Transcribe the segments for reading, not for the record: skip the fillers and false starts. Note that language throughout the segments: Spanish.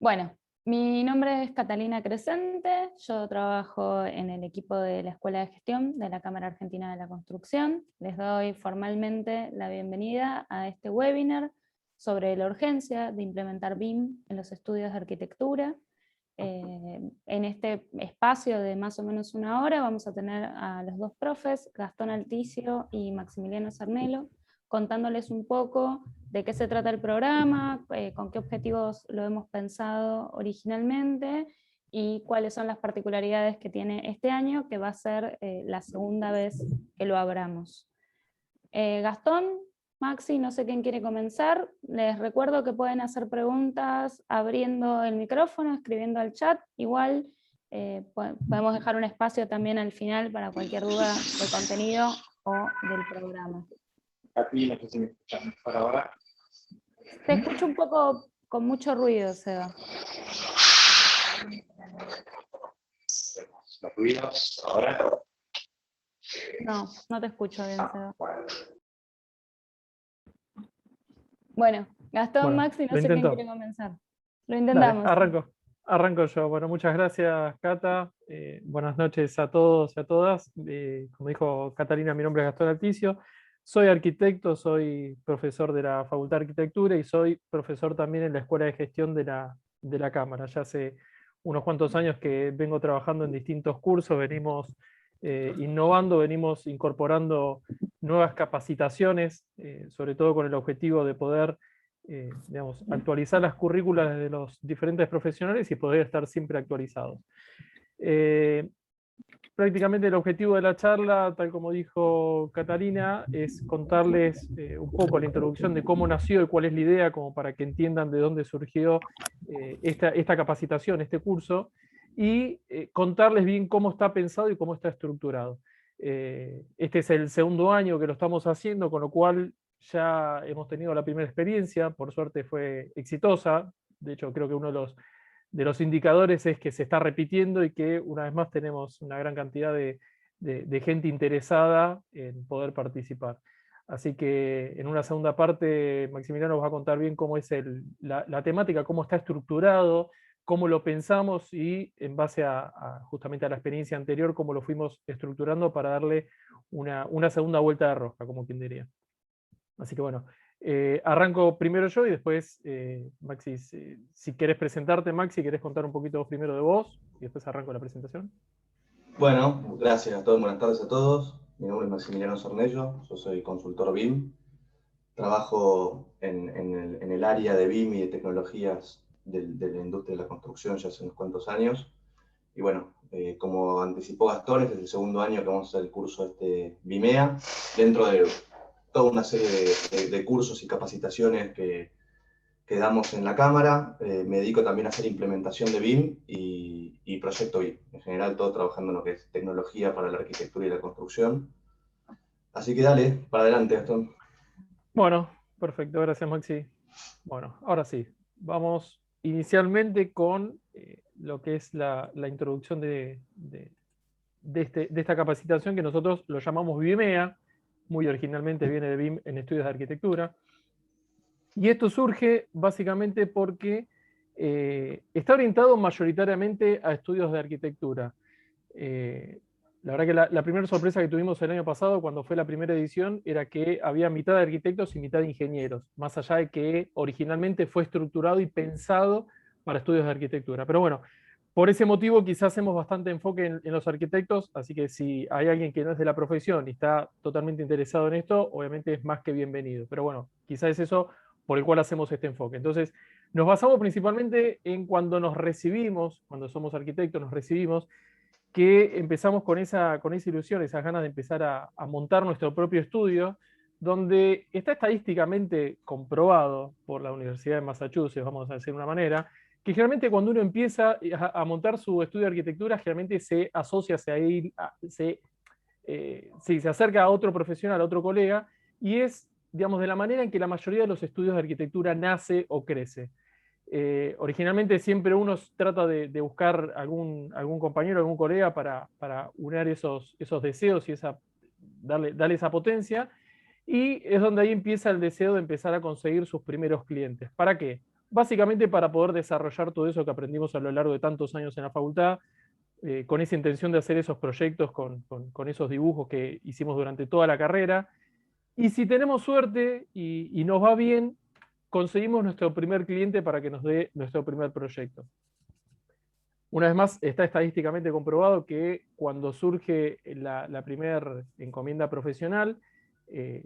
Bueno, mi nombre es Catalina Crescente, yo trabajo en el equipo de la Escuela de Gestión de la Cámara Argentina de la Construcción. Les doy formalmente la bienvenida a este webinar sobre la urgencia de implementar BIM en los estudios de arquitectura. En este espacio de más o menos una hora vamos a tener a los dos profes, Gastón Alticio y Maximiliano Sarnello, contándoles un poco de qué se trata el programa, con qué objetivos lo hemos pensado originalmente y cuáles son las particularidades que tiene este año, que va a ser la segunda vez que lo abramos. Gastón, Maxi, no sé quién quiere comenzar. Les recuerdo que pueden hacer preguntas abriendo el micrófono, escribiendo al chat. Igual podemos dejar un espacio también al final para cualquier duda de contenido o del programa. Aquí no sé si me escuchan mejor ahora. Te escucho un poco con mucho ruido, Seba. Los ruidos ahora. No, no te escucho bien, Seba. Bueno, Gastón, Maxi, no sé quién quiere comenzar. Lo intentamos. Dale, arranco yo. Bueno, muchas gracias, Cata. Buenas noches a todos y a todas. Como dijo Catalina, mi nombre es Gastón Alticio. Soy arquitecto, soy profesor de la Facultad de Arquitectura y soy profesor también en la Escuela de Gestión de la Cámara. Ya hace unos cuantos años que vengo trabajando en distintos cursos, venimos innovando, venimos incorporando nuevas capacitaciones, sobre todo con el objetivo de poder actualizar las currículas de los diferentes profesionales y poder estar siempre actualizados. Prácticamente el objetivo de la charla, tal como dijo Catalina, es contarles un poco la introducción de cómo nació y cuál es la idea, como para que entiendan de dónde surgió esta capacitación, este curso, y contarles bien cómo está pensado y cómo está estructurado. Este es el segundo año que lo estamos haciendo, con lo cual ya hemos tenido la primera experiencia, por suerte fue exitosa. De hecho, creo que uno de los indicadores es que se está repitiendo y que una vez más tenemos una gran cantidad de gente interesada en poder participar. Así que en una segunda parte Maximiliano nos va a contar bien cómo es la temática, cómo está estructurado, cómo lo pensamos y en base justamente a la experiencia anterior, cómo lo fuimos estructurando para darle una segunda vuelta de rosca, como quien diría. Así que bueno, arranco primero yo y después, Maxi, si querés presentarte, Maxi, querés contar un poquito primero de vos y después arranco la presentación. Bueno, gracias a todos, buenas tardes a todos. Mi nombre es Maximiliano Sarnello, yo soy consultor BIM. Trabajo en el área de BIM y de tecnologías de la industria de la construcción ya hace unos cuantos años. Y bueno, como anticipó Gastón, este es el segundo año que vamos a hacer el curso BIMEA, dentro de toda una serie de cursos y capacitaciones que damos en la Cámara. Me dedico también a hacer implementación de BIM y proyecto BIM. En general, todo trabajando en lo que es tecnología para la arquitectura y la construcción. Así que dale, para adelante, Gastón. Bueno, perfecto, gracias, Maxi. Bueno, ahora sí, vamos inicialmente con lo que es la introducción de esta capacitación que nosotros lo llamamos BIMEA, muy originalmente viene de BIM en estudios de arquitectura. Y esto surge básicamente porque está orientado mayoritariamente a estudios de arquitectura. La verdad que la primera sorpresa que tuvimos el año pasado, cuando fue la primera edición, era que había mitad de arquitectos y mitad de ingenieros, más allá de que originalmente fue estructurado y pensado para estudios de arquitectura. Pero bueno, por ese motivo quizás hacemos bastante enfoque en los arquitectos, así que si hay alguien que no es de la profesión y está totalmente interesado en esto, obviamente es más que bienvenido. Pero bueno, quizás es eso por el cual hacemos este enfoque. Entonces, nos basamos principalmente en cuando nos recibimos, cuando somos arquitectos, nos recibimos, que empezamos con esa ilusión, esas ganas de empezar a montar nuestro propio estudio, donde está estadísticamente comprobado por la Universidad de Massachusetts, vamos a decir de una manera, que generalmente cuando uno empieza a montar su estudio de arquitectura, generalmente se asocia, se acerca a otro profesional, a otro colega, y es, digamos, de la manera en que la mayoría de los estudios de arquitectura nace o crece. Originalmente siempre uno trata de buscar algún compañero, algún colega para unir esos deseos y darle esa potencia, y es donde ahí empieza el deseo de empezar a conseguir sus primeros clientes. ¿Para qué? básicamente para poder desarrollar todo eso que aprendimos a lo largo de tantos años en la facultad, con esa intención de hacer esos proyectos, con esos dibujos que hicimos durante toda la carrera. Y si tenemos suerte y nos va bien, conseguimos nuestro primer cliente para que nos dé nuestro primer proyecto. Una vez más, está estadísticamente comprobado que cuando surge la primera encomienda profesional,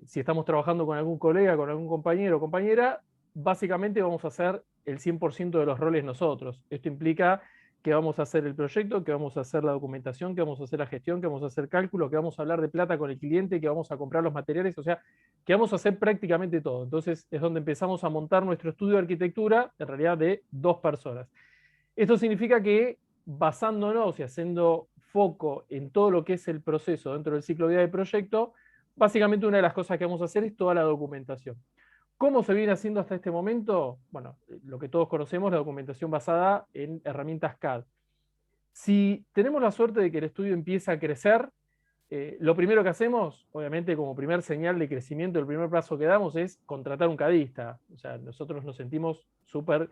si estamos trabajando con algún colega, con algún compañero o compañera, básicamente vamos a hacer el 100% de los roles nosotros. Esto implica que vamos a hacer el proyecto, que vamos a hacer la documentación, que vamos a hacer la gestión, que vamos a hacer cálculo, que vamos a hablar de plata con el cliente, que vamos a comprar los materiales, o sea, que vamos a hacer prácticamente todo. Entonces es donde empezamos a montar nuestro estudio de arquitectura, en realidad de 2 personas. Esto significa que basándonos y haciendo foco en todo lo que es el proceso dentro del ciclo de vida del proyecto, básicamente una de las cosas que vamos a hacer es toda la documentación. ¿Cómo se viene haciendo hasta este momento? Bueno, lo que todos conocemos, la documentación basada en herramientas CAD. Si tenemos la suerte de que el estudio empieza a crecer, lo primero que hacemos, obviamente como primer señal de crecimiento, el primer paso que damos es contratar un CADista. O sea, nosotros nos sentimos súper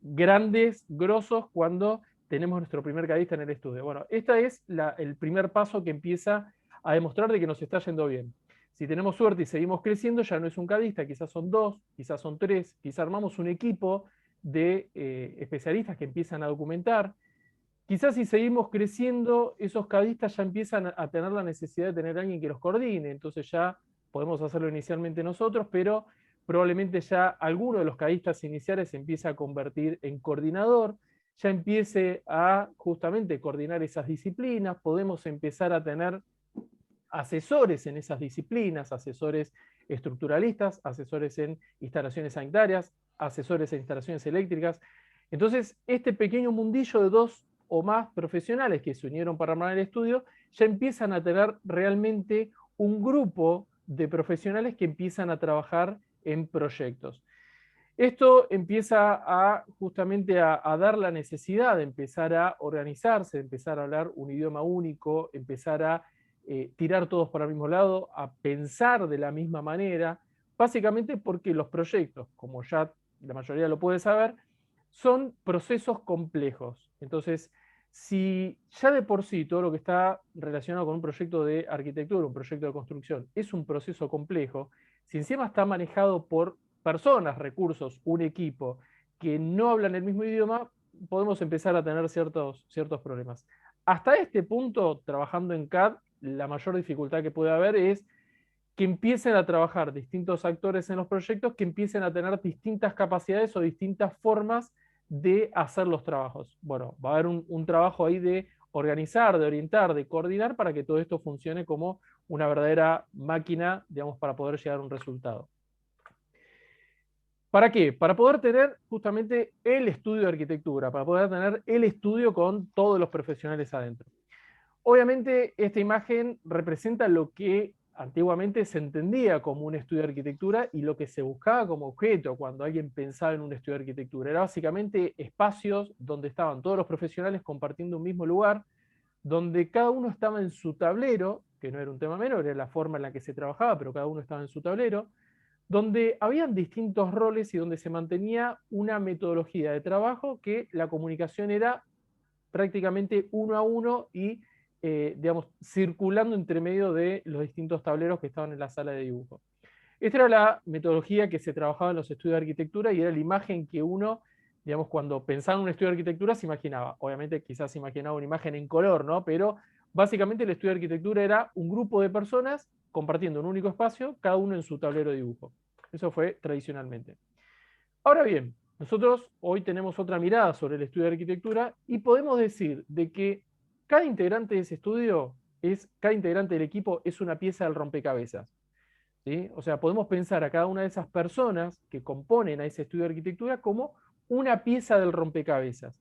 grandes, grosos, cuando tenemos nuestro primer CADista en el estudio. Bueno, este es el primer paso que empieza a demostrar de que nos está yendo bien. Si tenemos suerte y seguimos creciendo, ya no es un CADista, quizás son 2, quizás son 3, quizás armamos un equipo de especialistas que empiezan a documentar. Quizás si seguimos creciendo, esos CADistas ya empiezan a tener la necesidad de tener a alguien que los coordine, entonces ya podemos hacerlo inicialmente nosotros, pero probablemente ya alguno de los CADistas iniciales se empiece a convertir en coordinador, ya empiece a justamente coordinar esas disciplinas, podemos empezar a tener asesores en esas disciplinas, asesores estructuralistas, asesores en instalaciones sanitarias, asesores en instalaciones eléctricas. Entonces, este pequeño mundillo de 2 o más profesionales que se unieron para armar el estudio, ya empiezan a tener realmente un grupo de profesionales que empiezan a trabajar en proyectos. Esto empieza justamente a dar la necesidad de empezar a organizarse, de empezar a hablar un idioma único, empezar a tirar todos para el mismo lado, a pensar de la misma manera, básicamente porque los proyectos, como ya la mayoría lo puede saber, son procesos complejos. Entonces, si ya de por sí todo lo que está relacionado con un proyecto de arquitectura, un proyecto de construcción, es un proceso complejo, si encima está manejado por personas, recursos, un equipo que no hablan el mismo idioma, podemos empezar a tener ciertos problemas. Hasta este punto, trabajando en CAD, la mayor dificultad que puede haber es que empiecen a trabajar distintos actores en los proyectos, que empiecen a tener distintas capacidades o distintas formas de hacer los trabajos. Bueno, va a haber un trabajo ahí de organizar, de orientar, de coordinar para que todo esto funcione como una verdadera máquina, digamos, para poder llegar a un resultado. ¿Para qué? Para poder tener justamente el estudio de arquitectura, para poder tener el estudio con todos los profesionales adentro. Obviamente, esta imagen representa lo que antiguamente se entendía como un estudio de arquitectura y lo que se buscaba como objeto cuando alguien pensaba en un estudio de arquitectura. Era básicamente espacios donde estaban todos los profesionales compartiendo un mismo lugar, donde cada uno estaba en su tablero, que no era un tema menor, era la forma en la que se trabajaba, pero cada uno estaba en su tablero, donde habían distintos roles y donde se mantenía una metodología de trabajo que la comunicación era prácticamente uno a uno y digamos, circulando entre medio de los distintos tableros que estaban en la sala de dibujo. Esta era la metodología que se trabajaba en los estudios de arquitectura y era la imagen que uno, digamos, cuando pensaba en un estudio de arquitectura se imaginaba. Obviamente quizás se imaginaba una imagen en color, ¿no? Pero básicamente el estudio de arquitectura era un grupo de personas compartiendo un único espacio, cada uno en su tablero de dibujo. Eso fue tradicionalmente. Ahora bien, nosotros hoy tenemos otra mirada sobre el estudio de arquitectura y podemos decir de que cada integrante de ese estudio, cada integrante del equipo es una pieza del rompecabezas. ¿Sí? O sea, podemos pensar a cada una de esas personas que componen a ese estudio de arquitectura como una pieza del rompecabezas.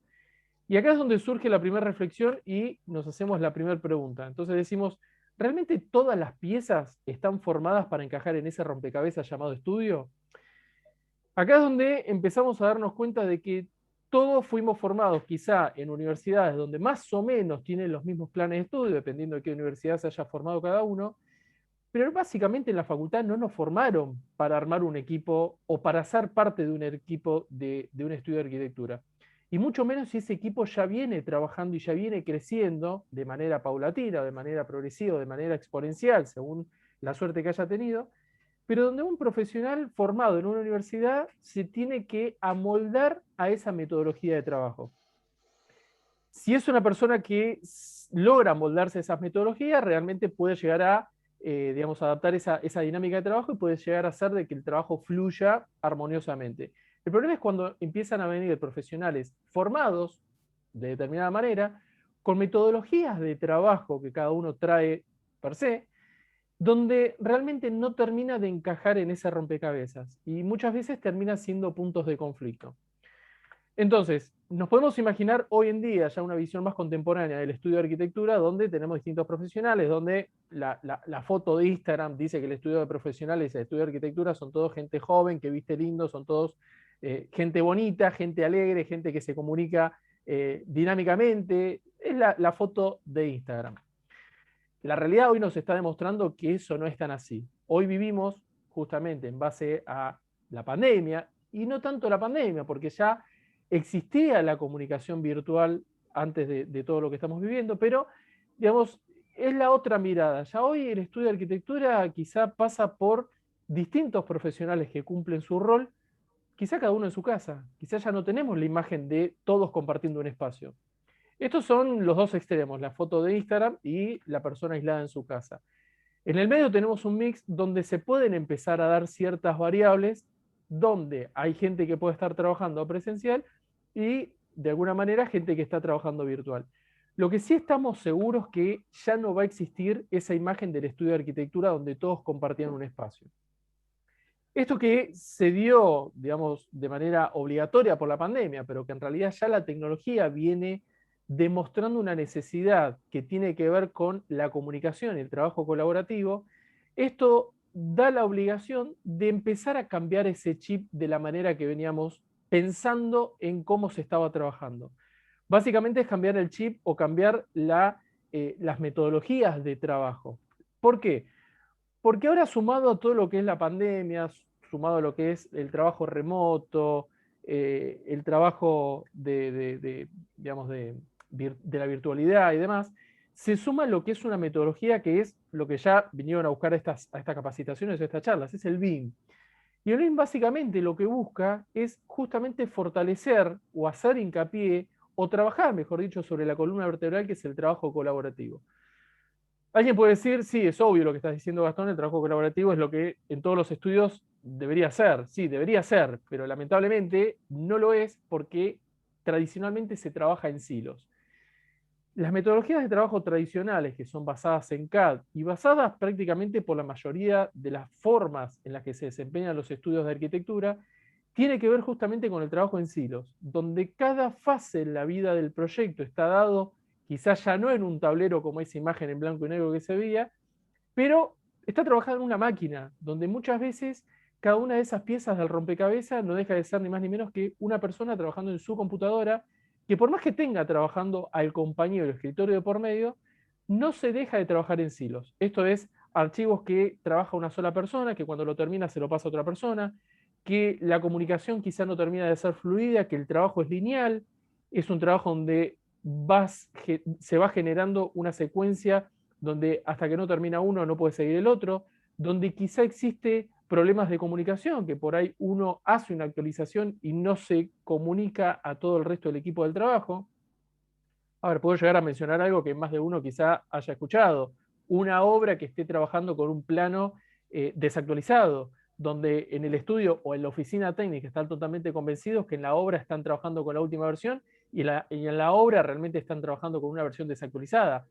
Y acá es donde surge la primera reflexión y nos hacemos la primera pregunta. Entonces decimos, ¿realmente todas las piezas están formadas para encajar en ese rompecabezas llamado estudio? Acá es donde empezamos a darnos cuenta de que todos fuimos formados quizá en universidades donde más o menos tienen los mismos planes de estudio, dependiendo de qué universidad se haya formado cada uno, pero básicamente en la facultad no nos formaron para armar un equipo o para ser parte de un equipo de un estudio de arquitectura. Y mucho menos si ese equipo ya viene trabajando y ya viene creciendo de manera paulatina, de manera progresiva, de manera exponencial, según la suerte que haya tenido, pero donde un profesional formado en una universidad se tiene que amoldar a esa metodología de trabajo. Si es una persona que logra amoldarse a esas metodologías, realmente puede llegar a digamos, adaptar esa dinámica de trabajo y puede llegar a hacer de que el trabajo fluya armoniosamente. El problema es cuando empiezan a venir profesionales formados de determinada manera, con metodologías de trabajo que cada uno trae per se, donde realmente no termina de encajar en ese rompecabezas y muchas veces termina siendo puntos de conflicto. Entonces, nos podemos imaginar hoy en día ya una visión más contemporánea del estudio de arquitectura, donde tenemos distintos profesionales, donde la foto de Instagram dice que el estudio de profesionales y el estudio de arquitectura son todos gente joven, que viste lindo, son todos gente bonita, gente alegre, gente que se comunica dinámicamente. Es la foto de Instagram. La realidad hoy nos está demostrando que eso no es tan así. Hoy vivimos justamente en base a la pandemia, y no tanto la pandemia, porque ya existía la comunicación virtual antes de todo lo que estamos viviendo, pero, digamos, es la otra mirada. Ya hoy el estudio de arquitectura quizá pasa por distintos profesionales que cumplen su rol, quizá cada uno en su casa. Quizá ya no tenemos la imagen de todos compartiendo un espacio. Estos son los dos extremos, la foto de Instagram y la persona aislada en su casa. En el medio tenemos un mix donde se pueden empezar a dar ciertas variables, donde hay gente que puede estar trabajando presencial y de alguna manera gente que está trabajando virtual. Lo que sí estamos seguros que ya no va a existir esa imagen del estudio de arquitectura donde todos compartían un espacio. Esto que se dio, digamos, de manera obligatoria por la pandemia, pero que en realidad ya la tecnología viene demostrando una necesidad que tiene que ver con la comunicación y el trabajo colaborativo, esto da la obligación de empezar a cambiar ese chip de la manera que veníamos pensando en cómo se estaba trabajando. Básicamente es cambiar el chip o cambiar las metodologías de trabajo. ¿Por qué? Porque ahora, sumado a todo lo que es la pandemia, sumado a lo que es el trabajo remoto, el trabajo digamos, de la virtualidad y demás, se suma lo que es una metodología que es lo que ya vinieron a buscar a estas capacitaciones, a estas charlas, es el BIM. Y el BIM básicamente lo que busca es justamente fortalecer o hacer hincapié o trabajar, mejor dicho, sobre la columna vertebral, que es el trabajo colaborativo. Alguien puede decir, sí, es obvio lo que estás diciendo, Gastón, el trabajo colaborativo es lo que en todos los estudios debería ser. Sí, debería ser, pero lamentablemente no lo es porque tradicionalmente se trabaja en silos. Las metodologías de trabajo tradicionales, que son basadas en CAD y basadas prácticamente por la mayoría de las formas en las que se desempeñan los estudios de arquitectura, tiene que ver justamente con el trabajo en silos, donde cada fase en la vida del proyecto está dado quizás ya no en un tablero como esa imagen en blanco y negro que se veía, pero está trabajando en una máquina, donde muchas veces cada una de esas piezas del rompecabezas no deja de ser ni más ni menos que una persona trabajando en su computadora, que por más que tenga trabajando al compañero del escritorio de por medio, no se deja de trabajar en silos. Esto es, archivos que trabaja una sola persona, que cuando lo termina se lo pasa a otra persona, que la comunicación quizá no termina de ser fluida, que el trabajo es lineal, es un trabajo donde se va generando una secuencia donde hasta que no termina uno no puede seguir el otro, donde quizá existe problemas de comunicación, que por ahí uno hace una actualización y no se comunica a todo el resto del equipo del trabajo. A ver, puedo llegar a mencionar algo que más de uno quizá haya escuchado, una obra que esté trabajando con un plano desactualizado, donde en el estudio o en la oficina técnica están totalmente convencidos que en la obra están trabajando con la última versión y en la obra realmente están trabajando con una versión desactualizada.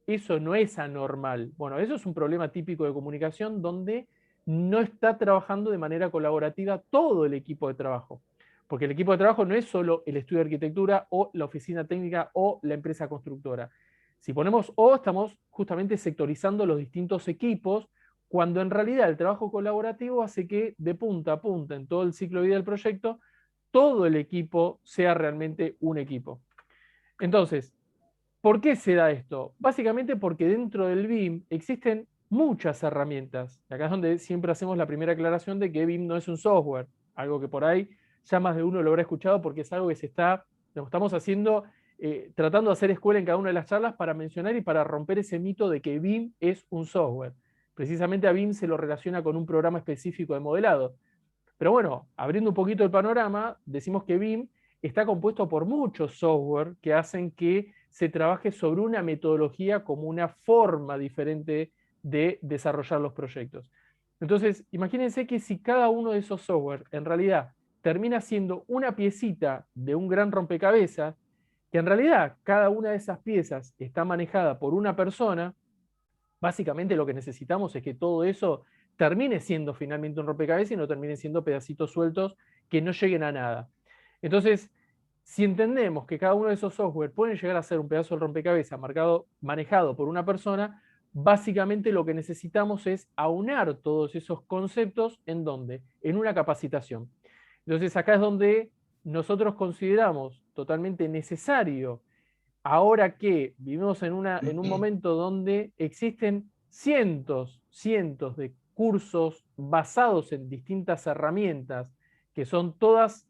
Eso no es anormal. Bueno, eso es un problema típico de comunicación donde no está trabajando de manera colaborativa todo el equipo de trabajo. Porque el equipo de trabajo no es solo el estudio de arquitectura o la oficina técnica o la empresa constructora. Si ponemos O, estamos justamente sectorizando los distintos equipos, cuando en realidad el trabajo colaborativo hace que de punta a punta en todo el ciclo de vida del proyecto, todo el equipo sea realmente un equipo. Entonces, ¿por qué se da esto? Básicamente porque dentro del BIM existen muchas herramientas. Y acá es donde siempre hacemos la primera aclaración de que BIM no es un software, algo que por ahí ya más de uno lo habrá escuchado porque es algo que lo estamos haciendo, tratando de hacer escuela en cada una de las charlas para mencionar y para romper ese mito de que BIM es un software. Precisamente a BIM se lo relaciona con un programa específico de modelado. Pero bueno, abriendo un poquito el panorama, decimos que BIM está compuesto por muchos software que hacen que se trabaje sobre una metodología como una forma diferente de desarrollar los proyectos. Entonces, imagínense que si cada uno de esos software en realidad termina siendo una piecita de un gran rompecabezas, que en realidad cada una de esas piezas está manejada por una persona, básicamente lo que necesitamos es que todo eso termine siendo finalmente un rompecabezas y no termine siendo pedacitos sueltos que no lleguen a nada. Entonces, si entendemos que cada uno de esos software pueden llegar a ser un pedazo de rompecabezas manejado por una persona, básicamente lo que necesitamos es aunar todos esos conceptos ¿en dónde? En una capacitación. Entonces acá es donde nosotros consideramos totalmente necesario, ahora que vivimos en un momento donde existen cientos de cursos basados en distintas herramientas, que son todas,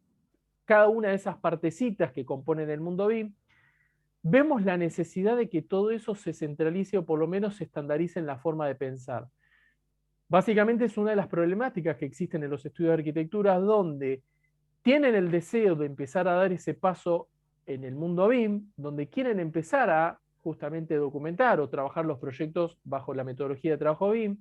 cada una de esas partecitas que componen el mundo BIM, vemos la necesidad de que todo eso se centralice o por lo menos se estandarice en la forma de pensar. Básicamente es una de las problemáticas que existen en los estudios de arquitectura, donde tienen el deseo de empezar a dar ese paso en el mundo BIM, donde quieren empezar a justamente documentar o trabajar los proyectos bajo la metodología de trabajo BIM,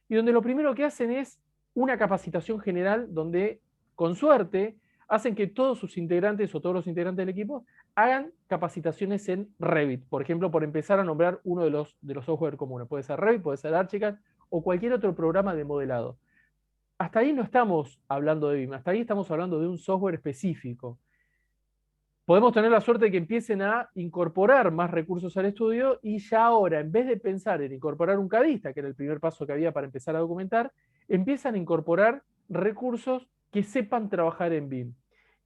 y donde lo primero que hacen es una capacitación general donde, con suerte, hacen que todos sus integrantes o todos los integrantes del equipo hagan capacitaciones en Revit, por ejemplo, por empezar a nombrar uno de los software comunes. Puede ser Revit, puede ser Archicad o cualquier otro programa de modelado. Hasta ahí no estamos hablando de BIM, hasta ahí estamos hablando de un software específico. Podemos tener la suerte de que empiecen a incorporar más recursos al estudio y ya ahora, en vez de pensar en incorporar un CADista, que era el primer paso que había para empezar a documentar, empiezan a incorporar recursos que sepan trabajar en BIM.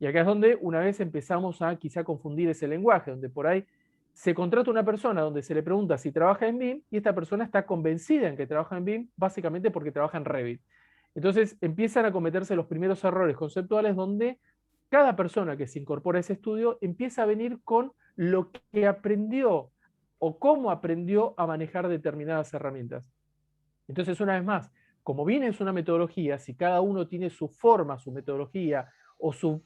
Y acá es donde una vez empezamos a quizá confundir ese lenguaje, donde por ahí se contrata una persona donde se le pregunta si trabaja en BIM y esta persona está convencida en que trabaja en BIM básicamente porque trabaja en Revit. Entonces empiezan a cometerse los primeros errores conceptuales donde cada persona que se incorpora a ese estudio empieza a venir con lo que aprendió o cómo aprendió a manejar determinadas herramientas. Entonces, una vez más, como bien es una metodología, si cada uno tiene su forma, su metodología o su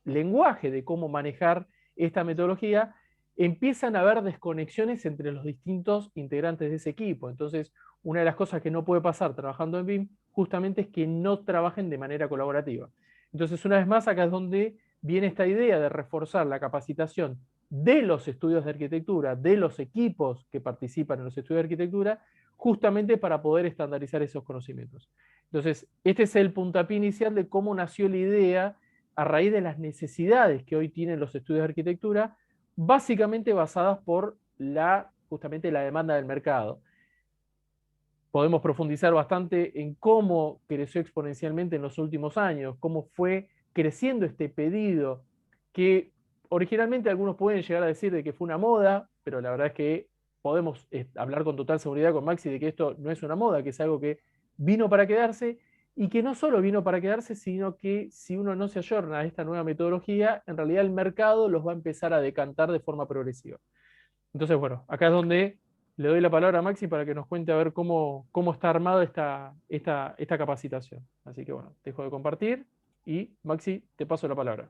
lenguaje de cómo manejar esta metodología, empiezan a haber desconexiones entre los distintos integrantes de ese equipo. Entonces, una de las cosas que no puede pasar trabajando en BIM justamente es que no trabajen de manera colaborativa. Entonces, una vez más, acá es donde viene esta idea de reforzar la capacitación de los estudios de arquitectura, de los equipos que participan en los estudios de arquitectura, justamente para poder estandarizar esos conocimientos. Entonces, este es el puntapié inicial de cómo nació la idea a raíz de las necesidades que hoy tienen los estudios de arquitectura, básicamente basadas por justamente la demanda del mercado. Podemos profundizar bastante en cómo creció exponencialmente en los últimos años, cómo fue creciendo este pedido, que originalmente algunos pueden llegar a decir de que fue una moda, pero la verdad es que podemos hablar con total seguridad con Maxi de que esto no es una moda, que es algo que vino para quedarse, y que no solo vino para quedarse, sino que si uno no se ayorna a esta nueva metodología, en realidad el mercado los va a empezar a decantar de forma progresiva. Entonces, bueno, acá es donde le doy la palabra a Maxi para que nos cuente a ver cómo está armada esta capacitación. Así que bueno, dejo de compartir y Maxi, te paso la palabra.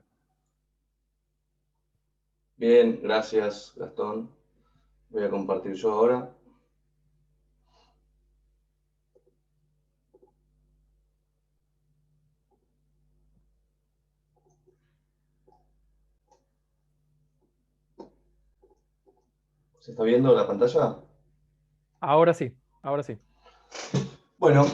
Bien, gracias Gastón. Voy a compartir yo ahora. ¿Se está viendo la pantalla? Ahora sí, ahora sí. Bueno,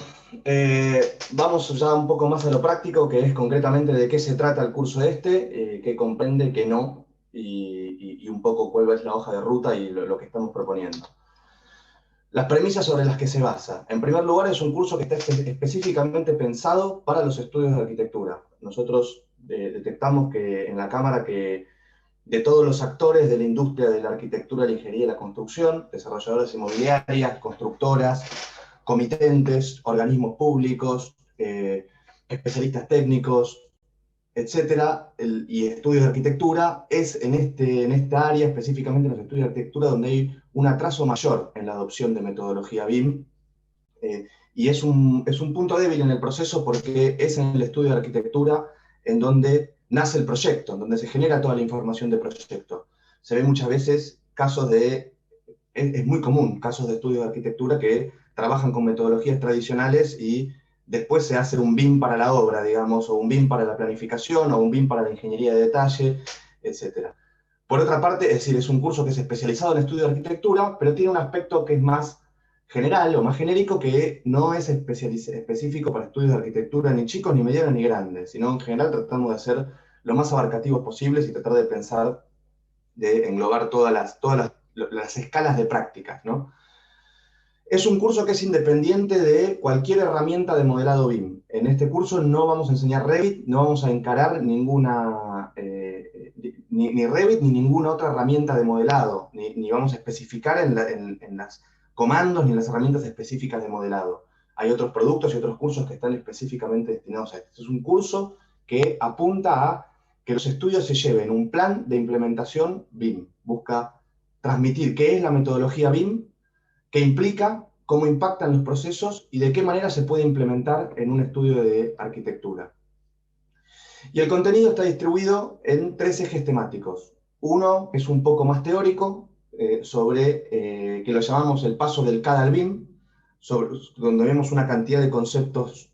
vamos ya un poco más a lo práctico, que es concretamente de qué se trata el curso qué comprende, qué no, y un poco cuál es la hoja de ruta y lo que estamos proponiendo. Las premisas sobre las que se basa. En primer lugar, es un curso que está específicamente pensado para los estudios de arquitectura. Nosotros detectamos que en la Cámara que de todos los actores de la industria de la arquitectura, la ingeniería y la construcción, desarrolladoras inmobiliarias, constructoras, comitentes, organismos públicos, especialistas técnicos, etcétera, y estudios de arquitectura. Es en esta área, específicamente en los estudios de arquitectura, donde hay un atraso mayor en la adopción de metodología BIM, y es un punto débil en el proceso porque es en el estudio de arquitectura en donde nace el proyecto, en donde se genera toda la información del proyecto. Se ven muchas veces casos es muy común, casos de estudios de arquitectura que trabajan con metodologías tradicionales y después se hace un BIM para la obra, digamos, o un BIM para la planificación, o un BIM para la ingeniería de detalle, etc. Por otra parte, es decir, es un curso que es especializado en estudio de arquitectura, pero tiene un aspecto que es más general o más genérico, que no es específico para estudios de arquitectura ni chicos, ni medianos, ni grandes, sino en general tratamos de ser lo más abarcativos posibles y tratar de pensar, de englobar todas las escalas de prácticas, ¿no? Es un curso que es independiente de cualquier herramienta de modelado BIM. En este curso no vamos a enseñar Revit, no vamos a encarar ninguna, ni Revit ni ninguna otra herramienta de modelado, ni vamos a especificar en los comandos ni en las herramientas específicas de modelado. Hay otros productos y otros cursos que están específicamente destinados a esto. Es un curso que apunta a que los estudios se lleven un plan de implementación BIM. Busca transmitir qué es la metodología BIM, qué implica, cómo impactan los procesos y de qué manera se puede implementar en un estudio de arquitectura. Y el contenido está distribuido en 3 ejes temáticos. Uno es un poco más teórico, que lo llamamos el paso del CAD al BIM, donde vemos una cantidad de conceptos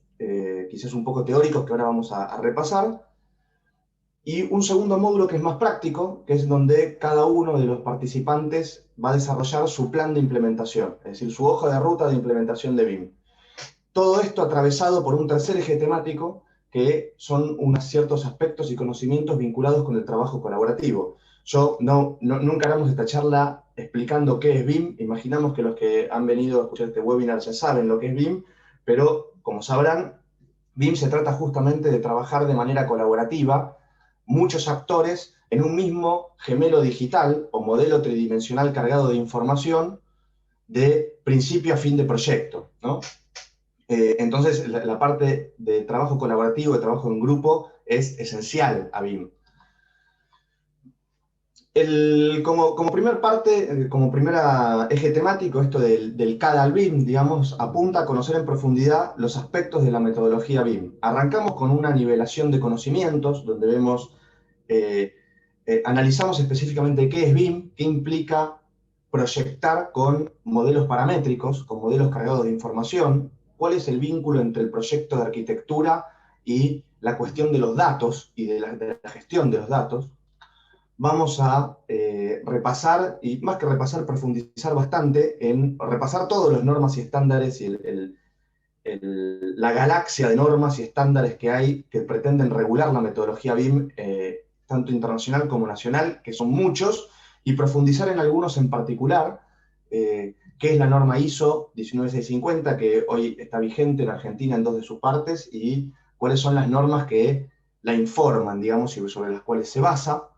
quizás un poco teóricos que ahora vamos a repasar. Y un segundo módulo que es más práctico, que es donde cada uno de los participantes va a desarrollar su plan de implementación, es decir, su hoja de ruta de implementación de BIM. Todo esto atravesado por un tercer eje temático, que son unos ciertos aspectos y conocimientos vinculados con el trabajo colaborativo. Nunca haremos esta charla explicando qué es BIM. Imaginamos que los que han venido a escuchar este webinar ya saben lo que es BIM, pero como sabrán, BIM se trata justamente de trabajar de manera colaborativa, muchos actores en un mismo gemelo digital o modelo tridimensional cargado de información de principio a fin de proyecto, ¿no? Entonces, la parte de trabajo colaborativo, de trabajo en grupo, es esencial a BIM. Como primer eje temático, esto del CAD al BIM, digamos, apunta a conocer en profundidad los aspectos de la metodología BIM. Arrancamos con una nivelación de conocimientos, donde vemos, analizamos específicamente qué es BIM, qué implica proyectar con modelos paramétricos, con modelos cargados de información, cuál es el vínculo entre el proyecto de arquitectura y la cuestión de los datos y de la gestión de los datos. Vamos a repasar, y más que repasar, profundizar bastante en repasar todas las normas y estándares y la galaxia de normas y estándares que hay que pretenden regular la metodología BIM, tanto internacional como nacional, que son muchos, y profundizar en algunos en particular, que es la norma ISO 19650, que hoy está vigente en Argentina en 2 de sus partes, y cuáles son las normas que la informan, digamos, y sobre las cuales se basa.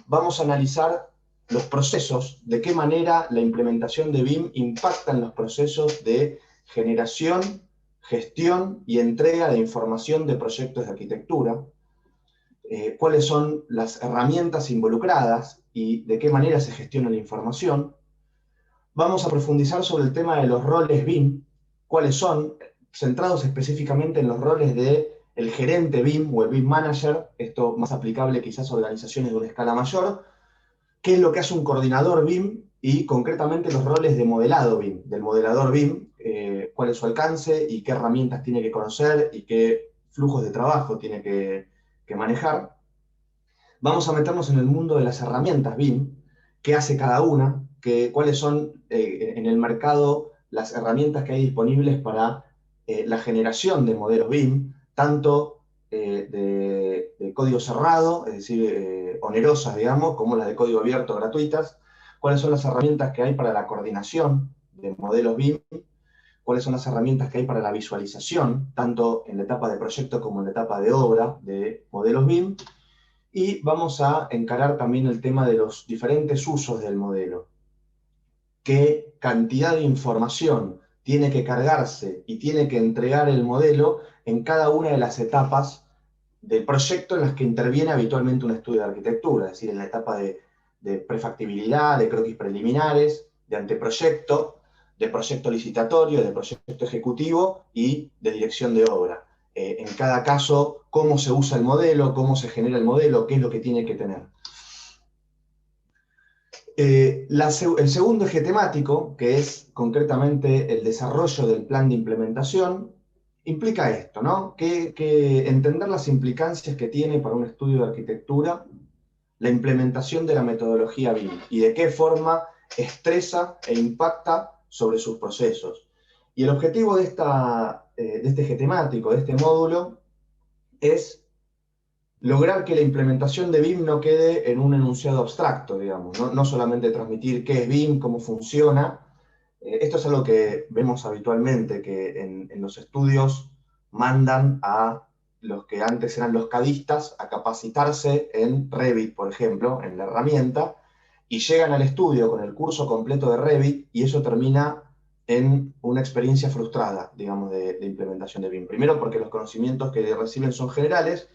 Vamos a analizar los procesos, de qué manera la implementación de BIM impacta en los procesos de generación, gestión y entrega de información de proyectos de arquitectura, cuáles son las herramientas involucradas y de qué manera se gestiona la información. Vamos a profundizar sobre el tema de los roles BIM, cuáles son, centrados específicamente en los roles del gerente BIM o el BIM manager, esto más aplicable quizás a organizaciones de una escala mayor, qué es lo que hace un coordinador BIM y concretamente los roles de modelado BIM, del modelador BIM, cuál es su alcance y qué herramientas tiene que conocer y qué flujos de trabajo tiene que manejar. Vamos a meternos en el mundo de las herramientas BIM, qué hace cada una, cuáles son en el mercado las herramientas que hay disponibles para la generación de modelos BIM, tanto de código cerrado, es decir, onerosas, digamos, como las de código abierto gratuitas, cuáles son las herramientas que hay para la coordinación de modelos BIM, cuáles son las herramientas que hay para la visualización, tanto en la etapa de proyecto como en la etapa de obra de modelos BIM, y vamos a encarar también el tema de los diferentes usos del modelo. ¿Qué cantidad de información tiene que cargarse y tiene que entregar el modelo en cada una de las etapas del proyecto en las que interviene habitualmente un estudio de arquitectura, es decir, en la etapa de prefactibilidad, de croquis preliminares, de anteproyecto, de proyecto licitatorio, de proyecto ejecutivo y de dirección de obra. En cada caso, cómo se usa el modelo, cómo se genera el modelo, qué es lo que tiene que tener. El segundo eje temático, que es concretamente el desarrollo del plan de implementación, implica esto, ¿no? Que entender las implicancias que tiene para un estudio de arquitectura la implementación de la metodología BIM y de qué forma estresa e impacta sobre sus procesos. Y el objetivo de este eje temático, de este módulo, es lograr que la implementación de BIM no quede en un enunciado abstracto, digamos, no solamente transmitir qué es BIM, cómo funciona. Esto es algo que vemos habitualmente, que en los estudios mandan a los que antes eran los cadistas a capacitarse en Revit, por ejemplo, en la herramienta, y llegan al estudio con el curso completo de Revit, y eso termina en una experiencia frustrada, digamos, de implementación de BIM. Primero porque los conocimientos que reciben son generales,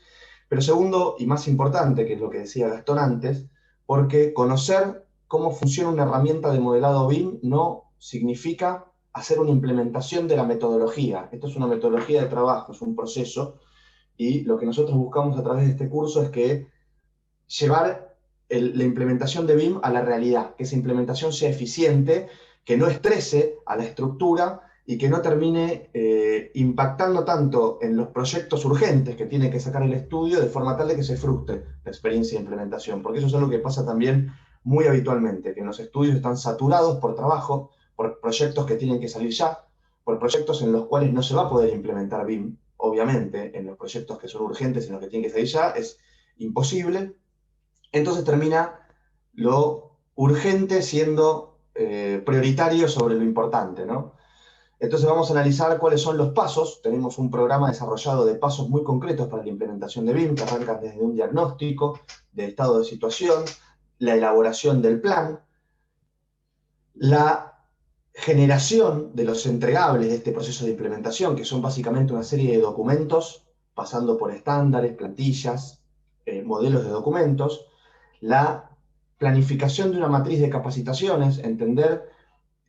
pero segundo, y más importante, que es lo que decía Gastón antes, porque conocer cómo funciona una herramienta de modelado BIM no significa hacer una implementación de la metodología. Esto es una metodología de trabajo, es un proceso, y lo que nosotros buscamos a través de este curso es que llevar la implementación de BIM a la realidad, que esa implementación sea eficiente, que no estrese a la estructura y que no termine impactando tanto en los proyectos urgentes que tiene que sacar el estudio, de forma tal de que se frustre la experiencia de implementación, porque eso es algo que pasa también muy habitualmente, que en los estudios están saturados por trabajo, por proyectos que tienen que salir ya, por proyectos en los cuales no se va a poder implementar BIM, obviamente, en los proyectos que son urgentes y en los que tienen que salir ya, es imposible. Entonces termina lo urgente siendo prioritario sobre lo importante, ¿no? Entonces vamos a analizar cuáles son los pasos. Tenemos un programa desarrollado de pasos muy concretos para la implementación de BIM, que arrancan desde un diagnóstico de estado de situación, la elaboración del plan, la generación de los entregables de este proceso de implementación, que son básicamente una serie de documentos, pasando por estándares, plantillas, modelos de documentos, la planificación de una matriz de capacitaciones, entender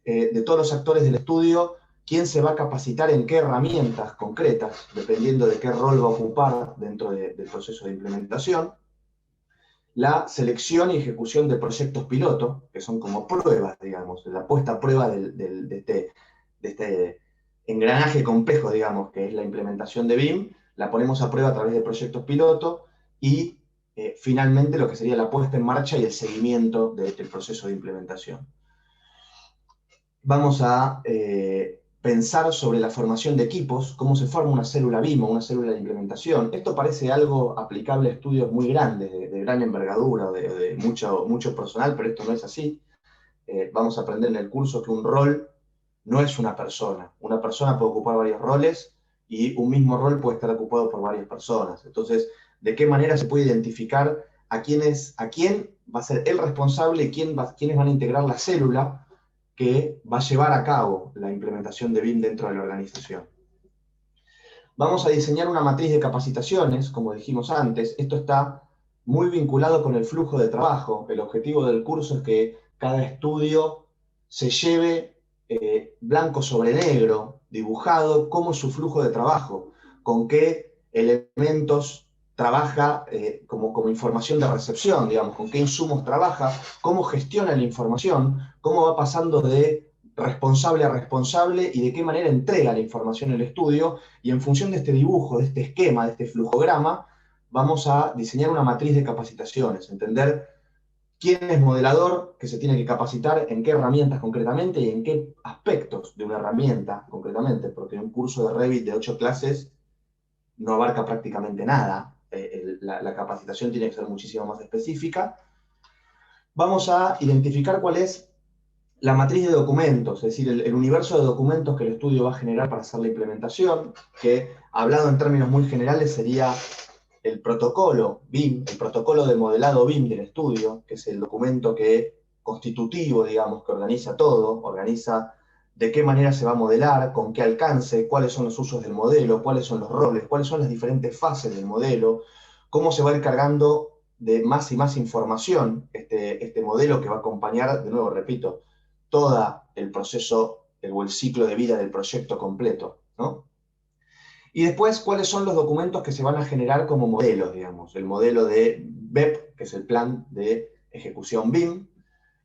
de todos los actores del estudio quién se va a capacitar en qué herramientas concretas, dependiendo de qué rol va a ocupar dentro del proceso de implementación, la selección y ejecución de proyectos piloto, que son como pruebas, digamos, la puesta a prueba de este engranaje complejo, digamos, que es la implementación de BIM, la ponemos a prueba a través de proyectos piloto, y finalmente lo que sería la puesta en marcha y el seguimiento de este proceso de implementación. Vamos a pensar sobre la formación de equipos, cómo se forma una célula BIM o una célula de implementación. Esto parece algo aplicable a estudios muy grandes, de gran envergadura, de mucho personal, pero esto no es así. Vamos a aprender en el curso que un rol no es una persona. Una persona puede ocupar varios roles y un mismo rol puede estar ocupado por varias personas. Entonces, ¿de qué manera se puede identificar a quién va a ser el responsable y quiénes van a integrar la célula que va a llevar a cabo la implementación de BIM dentro de la organización? Vamos a diseñar una matriz de capacitaciones, como dijimos antes. Esto está muy vinculado con el flujo de trabajo. El objetivo del curso es que cada estudio se lleve blanco sobre negro, dibujado, cómo es su flujo de trabajo, con qué elementos trabaja como información de recepción, digamos, con qué insumos trabaja, cómo gestiona la información, cómo va pasando de responsable a responsable y de qué manera entrega la información al estudio, y en función de este dibujo, de este esquema, de este flujograma, vamos a diseñar una matriz de capacitaciones, entender quién es modelador, que se tiene que capacitar, en qué herramientas concretamente y en qué aspectos de una herramienta concretamente, porque un curso de Revit de 8 clases no abarca prácticamente nada. La capacitación tiene que ser muchísimo más específica. Vamos a identificar cuál es la matriz de documentos, es decir, el universo de documentos que el estudio va a generar para hacer la implementación, que hablado en términos muy generales sería el protocolo BIM, el protocolo de modelado BIM del estudio, que es el documento constitutivo, digamos, que organiza todo, organiza de qué manera se va a modelar, con qué alcance, cuáles son los usos del modelo, cuáles son los roles, cuáles son las diferentes fases del modelo, cómo se va a ir cargando de más y más información este modelo que va a acompañar, de nuevo, repito, todo el proceso o el ciclo de vida del proyecto completo, ¿no? Y después, ¿cuáles son los documentos que se van a generar como modelos, digamos? El modelo de BEP, que es el plan de ejecución BIM,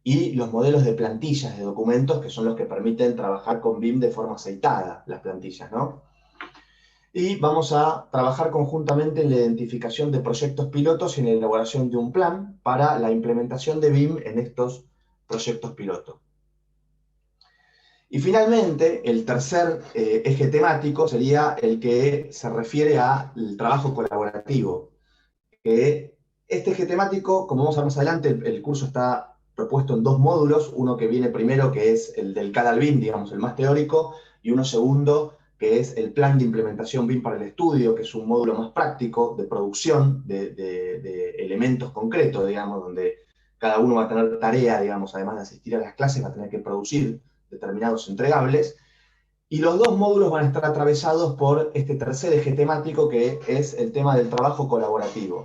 y los modelos de plantillas de documentos, que son los que permiten trabajar con BIM de forma aceitada, las plantillas, ¿no? Y vamos a trabajar conjuntamente en la identificación de proyectos pilotos y en la elaboración de un plan para la implementación de BIM en estos proyectos pilotos. Y finalmente, el tercer eje temático sería el que se refiere al trabajo colaborativo. Este eje temático, como vamos a ver más adelante, el curso está propuesto en 2 módulos, uno que viene primero, que es el del CAD al BIM, digamos, el más teórico, y uno segundo, que es el plan de implementación BIM para el estudio, que es un módulo más práctico de producción de elementos concretos, digamos, donde cada uno va a tener tarea, digamos, además de asistir a las clases, va a tener que producir determinados entregables. Y los 2 módulos van a estar atravesados por este tercer eje temático, que es el tema del trabajo colaborativo.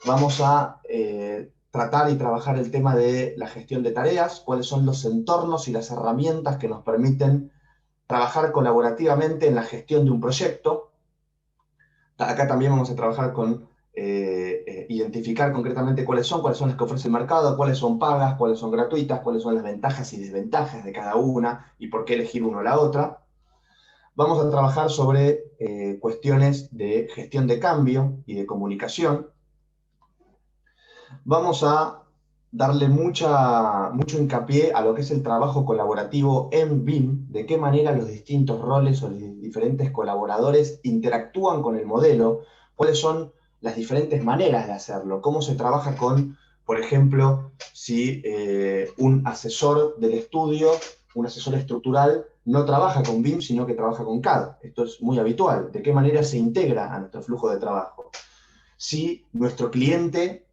Vamos a tratar y trabajar el tema de la gestión de tareas, cuáles son los entornos y las herramientas que nos permiten trabajar colaborativamente en la gestión de un proyecto. Acá también vamos a trabajar con identificar concretamente cuáles son las que ofrece el mercado, cuáles son pagas, cuáles son gratuitas, cuáles son las ventajas y desventajas de cada una y por qué elegir una o la otra. Vamos a trabajar sobre cuestiones de gestión de cambio y de comunicación. Vamos a darle mucho hincapié a lo que es el trabajo colaborativo en BIM, de qué manera los distintos roles o los diferentes colaboradores interactúan con el modelo, cuáles son las diferentes maneras de hacerlo, cómo se trabaja con, por ejemplo, si un asesor del estudio, un asesor estructural, no trabaja con BIM, sino que trabaja con CAD. Esto es muy habitual. ¿De qué manera se integra a nuestro flujo de trabajo? Si nuestro cliente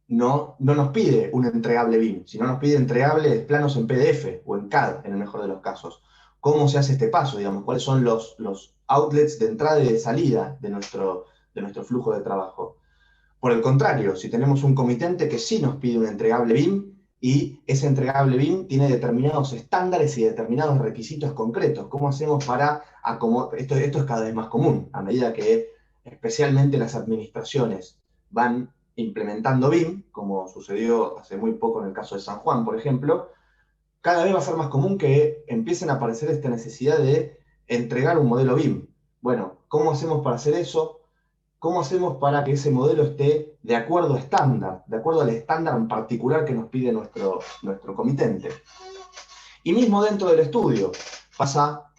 no nos pide un entregable BIM, sino nos pide entregables planos en PDF o en CAD, en el mejor de los casos. ¿Cómo se hace este paso, digamos? ¿Cuáles son los outlets de entrada y de salida de nuestro flujo de trabajo? Por el contrario, si tenemos un comitente que sí nos pide un entregable BIM, y ese entregable BIM tiene determinados estándares y determinados requisitos concretos, ¿cómo hacemos para acomodar? Esto es cada vez más común, a medida que especialmente las administraciones van implementando BIM, como sucedió hace muy poco en el caso de San Juan, por ejemplo, cada vez va a ser más común que empiecen a aparecer esta necesidad de entregar un modelo BIM. Bueno, ¿cómo hacemos para hacer eso? ¿Cómo hacemos para que ese modelo esté de acuerdo a estándar, de acuerdo al estándar en particular que nos pide nuestro comitente? Y mismo dentro del estudio, pasa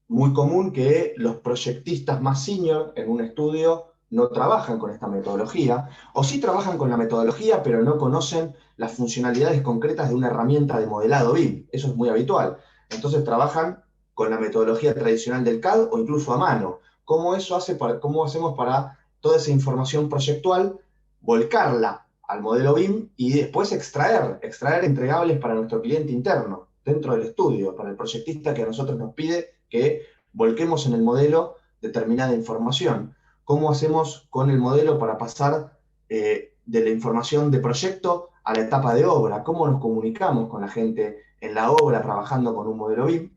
muy común que los proyectistas más senior en un estudio no trabajan con esta metodología, o sí trabajan con la metodología, pero no conocen las funcionalidades concretas de una herramienta de modelado BIM. Eso es muy habitual. Entonces trabajan con la metodología tradicional del CAD o incluso a mano. ¿Cómo hacemos para toda esa información proyectual, volcarla al modelo BIM y después extraer entregables para nuestro cliente interno, dentro del estudio, para el proyectista que a nosotros nos pide que volquemos en el modelo determinada información? ¿Cómo hacemos con el modelo para pasar de la información de proyecto a la etapa de obra? ¿Cómo nos comunicamos con la gente en la obra trabajando con un modelo BIM?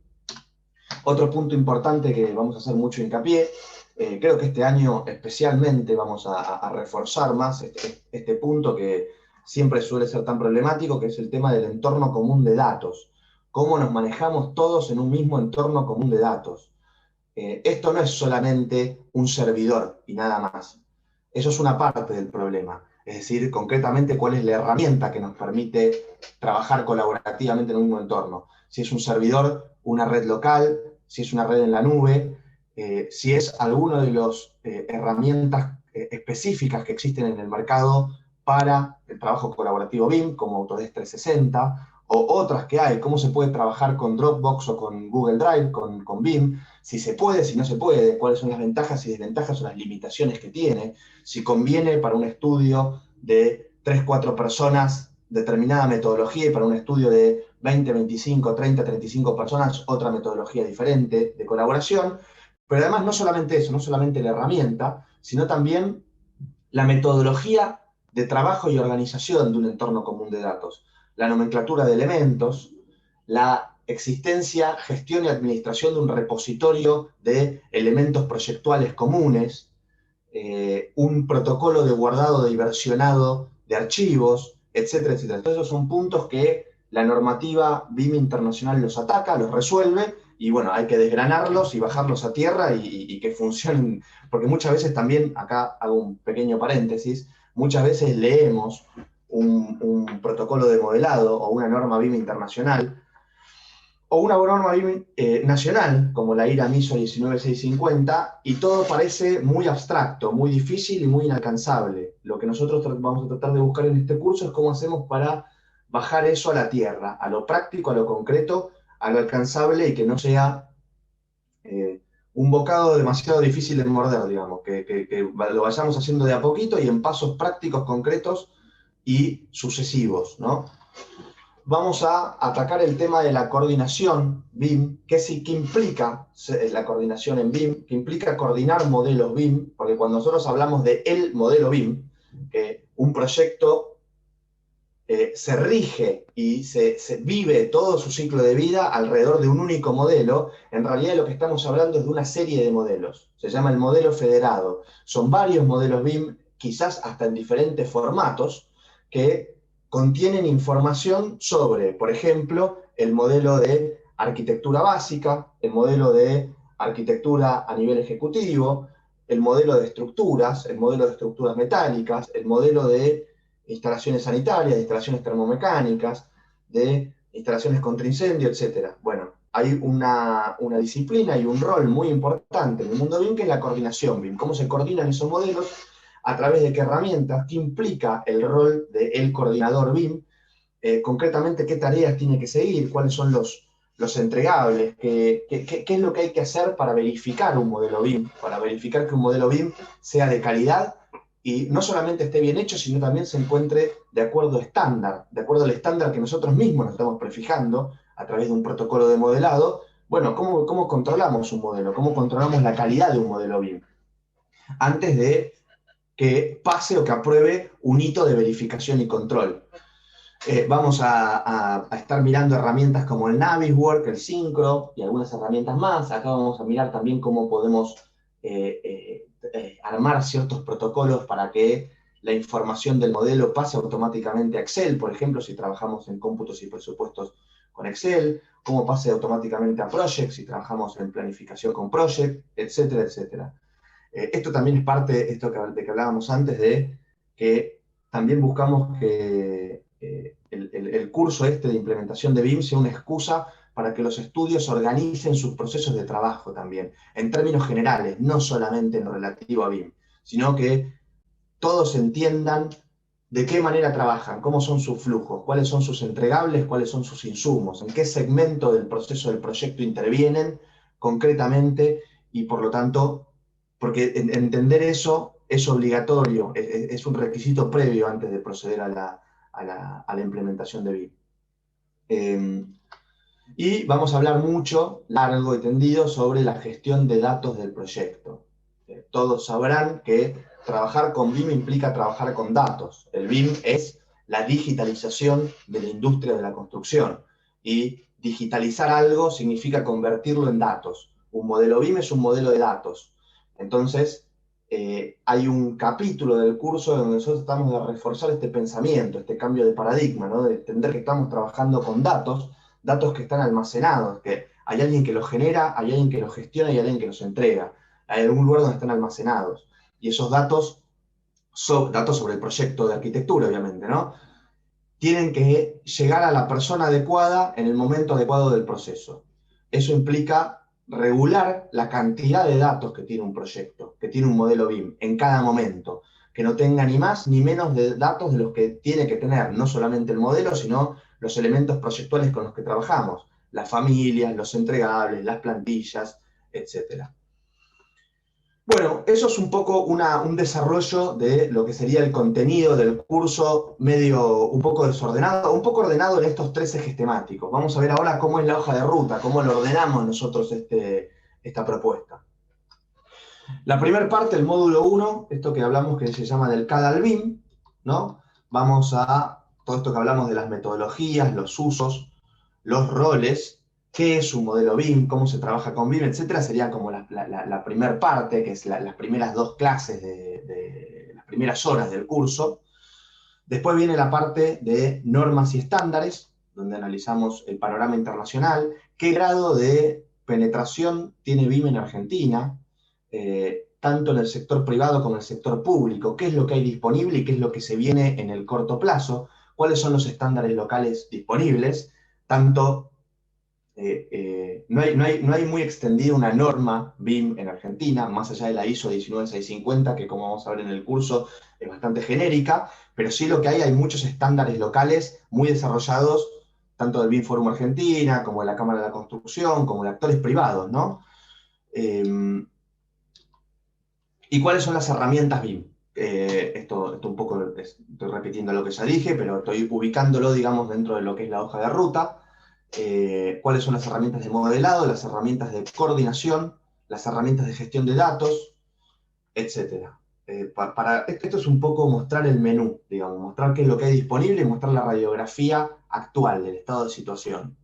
Otro punto importante que vamos a hacer mucho hincapié, creo que este año especialmente vamos a reforzar más este punto que siempre suele ser tan problemático, que es el tema del entorno común de datos. ¿Cómo nos manejamos todos en un mismo entorno común de datos? Esto no es solamente un servidor y nada más. Eso es una parte del problema. Es decir, concretamente, cuál es la herramienta que nos permite trabajar colaborativamente en un mismo entorno. Si es un servidor, una red local, si es una red en la nube, si es alguna de las herramientas específicas que existen en el mercado para el trabajo colaborativo BIM, como Autodesk 360, o otras que hay, cómo se puede trabajar con Dropbox o con Google Drive, con BIM, si se puede, si no se puede, cuáles son las ventajas y desventajas o las limitaciones que tiene, si conviene para un estudio de 3-4 personas determinada metodología y para un estudio de 20, 25, 30, 35 personas, otra metodología diferente de colaboración. Pero además no solamente eso, no solamente la herramienta, sino también la metodología de trabajo y organización de un entorno común de datos, la nomenclatura de elementos, la existencia, gestión y administración de un repositorio de elementos proyectuales comunes, un protocolo de guardado y versionado de archivos, etcétera, etcétera. Todos esos son puntos que la normativa BIM internacional los ataca, los resuelve, y bueno, hay que desgranarlos y bajarlos a tierra y que funcionen, porque muchas veces también, acá hago un pequeño paréntesis, muchas veces leemos un protocolo de modelado o una norma BIM internacional, o una norma BIM nacional, como la IRA MISO 19650, y todo parece muy abstracto, muy difícil y muy inalcanzable. Lo que nosotros vamos a tratar de buscar en este curso es cómo hacemos para bajar eso a la tierra, a lo práctico, a lo concreto, a lo alcanzable, y que no sea un bocado demasiado difícil de morder, digamos, que lo vayamos haciendo de a poquito y en pasos prácticos, concretos y sucesivos, ¿no? Vamos a atacar el tema de la coordinación BIM, que implica la coordinación en BIM, que implica coordinar modelos BIM, porque cuando nosotros hablamos de el modelo BIM, que un proyecto se rige y se vive todo su ciclo de vida alrededor de un único modelo, en realidad lo que estamos hablando es de una serie de modelos. Se llama el modelo federado. Son varios modelos BIM, quizás hasta en diferentes formatos, que contienen información sobre, por ejemplo, el modelo de arquitectura básica, el modelo de arquitectura a nivel ejecutivo, el modelo de estructuras, el modelo de estructuras metálicas, el modelo de instalaciones sanitarias, de instalaciones termomecánicas, de instalaciones contra incendio, etc. Bueno, hay una disciplina y un rol muy importante en el mundo BIM, que es la coordinación BIM. ¿Cómo se coordinan esos modelos? ¿A través de qué herramientas? ¿Qué implica el rol del coordinador BIM? Concretamente, ¿qué tareas tiene que seguir? ¿Cuáles son los entregables? ¿Qué es lo que hay que hacer para verificar un modelo BIM? Para verificar que un modelo BIM sea de calidad y no solamente esté bien hecho, sino también se encuentre de acuerdo al estándar que nosotros mismos nos estamos prefijando a través de un protocolo de modelado. Bueno, ¿cómo controlamos un modelo? ¿Cómo controlamos la calidad de un modelo BIM? Antes de que pase o que apruebe un hito de verificación y control. Vamos a estar mirando herramientas como el Navisworks, el Syncro y algunas herramientas más. Acá vamos a mirar también cómo podemos armar ciertos protocolos para que la información del modelo pase automáticamente a Excel, por ejemplo, si trabajamos en cómputos y presupuestos con Excel, cómo pase automáticamente a Project si trabajamos en planificación con Project, etcétera, etcétera. Esto también es parte de esto de que hablábamos antes, de que también buscamos que el curso este de implementación de BIM sea una excusa para que los estudios organicen sus procesos de trabajo también, en términos generales, no solamente en lo relativo a BIM, sino que todos entiendan de qué manera trabajan, cómo son sus flujos, cuáles son sus entregables, cuáles son sus insumos, en qué segmento del proceso del proyecto intervienen concretamente, y por lo tanto, porque entender eso es obligatorio, es un requisito previo antes de proceder a la implementación de BIM. Y vamos a hablar mucho, largo y tendido, sobre la gestión de datos del proyecto. Todos sabrán que trabajar con BIM implica trabajar con datos. El BIM es la digitalización de la industria de la construcción. Y digitalizar algo significa convertirlo en datos. Un modelo BIM es un modelo de datos. Entonces, hay un capítulo del curso donde nosotros tratamos de reforzar este pensamiento, este cambio de paradigma, ¿no? De entender que estamos trabajando con datos que están almacenados, que hay alguien que los genera, hay alguien que los gestiona y hay alguien que los entrega. Hay algún lugar donde están almacenados. Y esos datos sobre el proyecto de arquitectura, obviamente, ¿no? Tienen que llegar a la persona adecuada en el momento adecuado del proceso. Eso implica regular la cantidad de datos que tiene un proyecto, que tiene un modelo BIM, en cada momento, que no tenga ni más ni menos de datos de los que tiene que tener, no solamente el modelo, sino los elementos proyectuales con los que trabajamos, las familias, los entregables, las plantillas, etc. Bueno, eso es un poco un desarrollo de lo que sería el contenido del curso, medio un poco desordenado, un poco ordenado en estos 3 ejes temáticos. Vamos a ver ahora cómo es la hoja de ruta, cómo lo ordenamos nosotros esta propuesta. La primera parte, el módulo 1, esto que hablamos que se llama del CAD al BIM, ¿no? Vamos a todo esto que hablamos de las metodologías, los usos, los roles, qué es un modelo BIM, cómo se trabaja con BIM, etcétera, sería como la primera parte, que es las primeras 2 clases de las primeras horas del curso. Después viene la parte de normas y estándares, donde analizamos el panorama internacional, qué grado de penetración tiene BIM en Argentina, tanto en el sector privado como en el sector público, qué es lo que hay disponible y qué es lo que se viene en el corto plazo, cuáles son los estándares locales disponibles, tanto no hay muy extendida una norma BIM en Argentina, más allá de la ISO 19650, que como vamos a ver en el curso es bastante genérica, pero sí lo que hay muchos estándares locales muy desarrollados, tanto del BIM Forum Argentina, como de la Cámara de la Construcción, como de actores privados, ¿no? ¿Y cuáles son las herramientas BIM? Esto un poco, estoy repitiendo lo que ya dije, pero estoy ubicándolo, digamos, dentro de lo que es la hoja de ruta. Cuáles son las herramientas de modelado, las herramientas de coordinación, las herramientas de gestión de datos, etc. Esto es un poco mostrar el menú, digamos, mostrar qué es lo que hay disponible y mostrar la radiografía actual del estado de situación.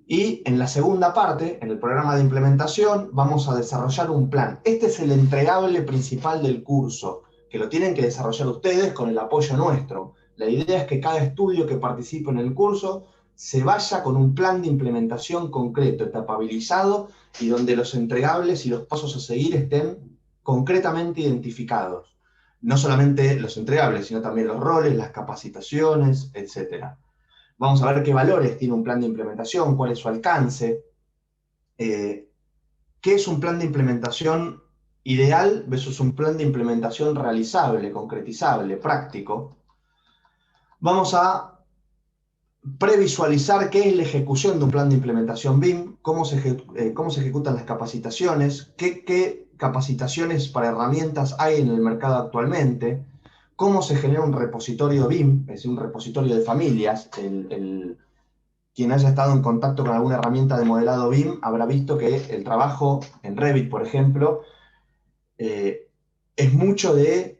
Y en la segunda parte, en el programa de implementación, vamos a desarrollar un plan. Este es el entregable principal del curso, que lo tienen que desarrollar ustedes con el apoyo nuestro. La idea es que cada estudio que participe en el curso se vaya con un plan de implementación concreto, etapabilizado, y donde los entregables y los pasos a seguir estén concretamente identificados. No solamente los entregables, sino también los roles, las capacitaciones, etc. Vamos a ver qué valores tiene un plan de implementación, cuál es su alcance, qué es un plan de implementación ideal versus un plan de implementación realizable, concretizable, práctico. Vamos a previsualizar qué es la ejecución de un plan de implementación BIM, cómo se ejecutan las capacitaciones, qué capacitaciones para herramientas hay en el mercado actualmente, cómo se genera un repositorio BIM, es decir, un repositorio de familias. Quien haya estado en contacto con alguna herramienta de modelado BIM habrá visto que el trabajo en Revit, por ejemplo, es mucho de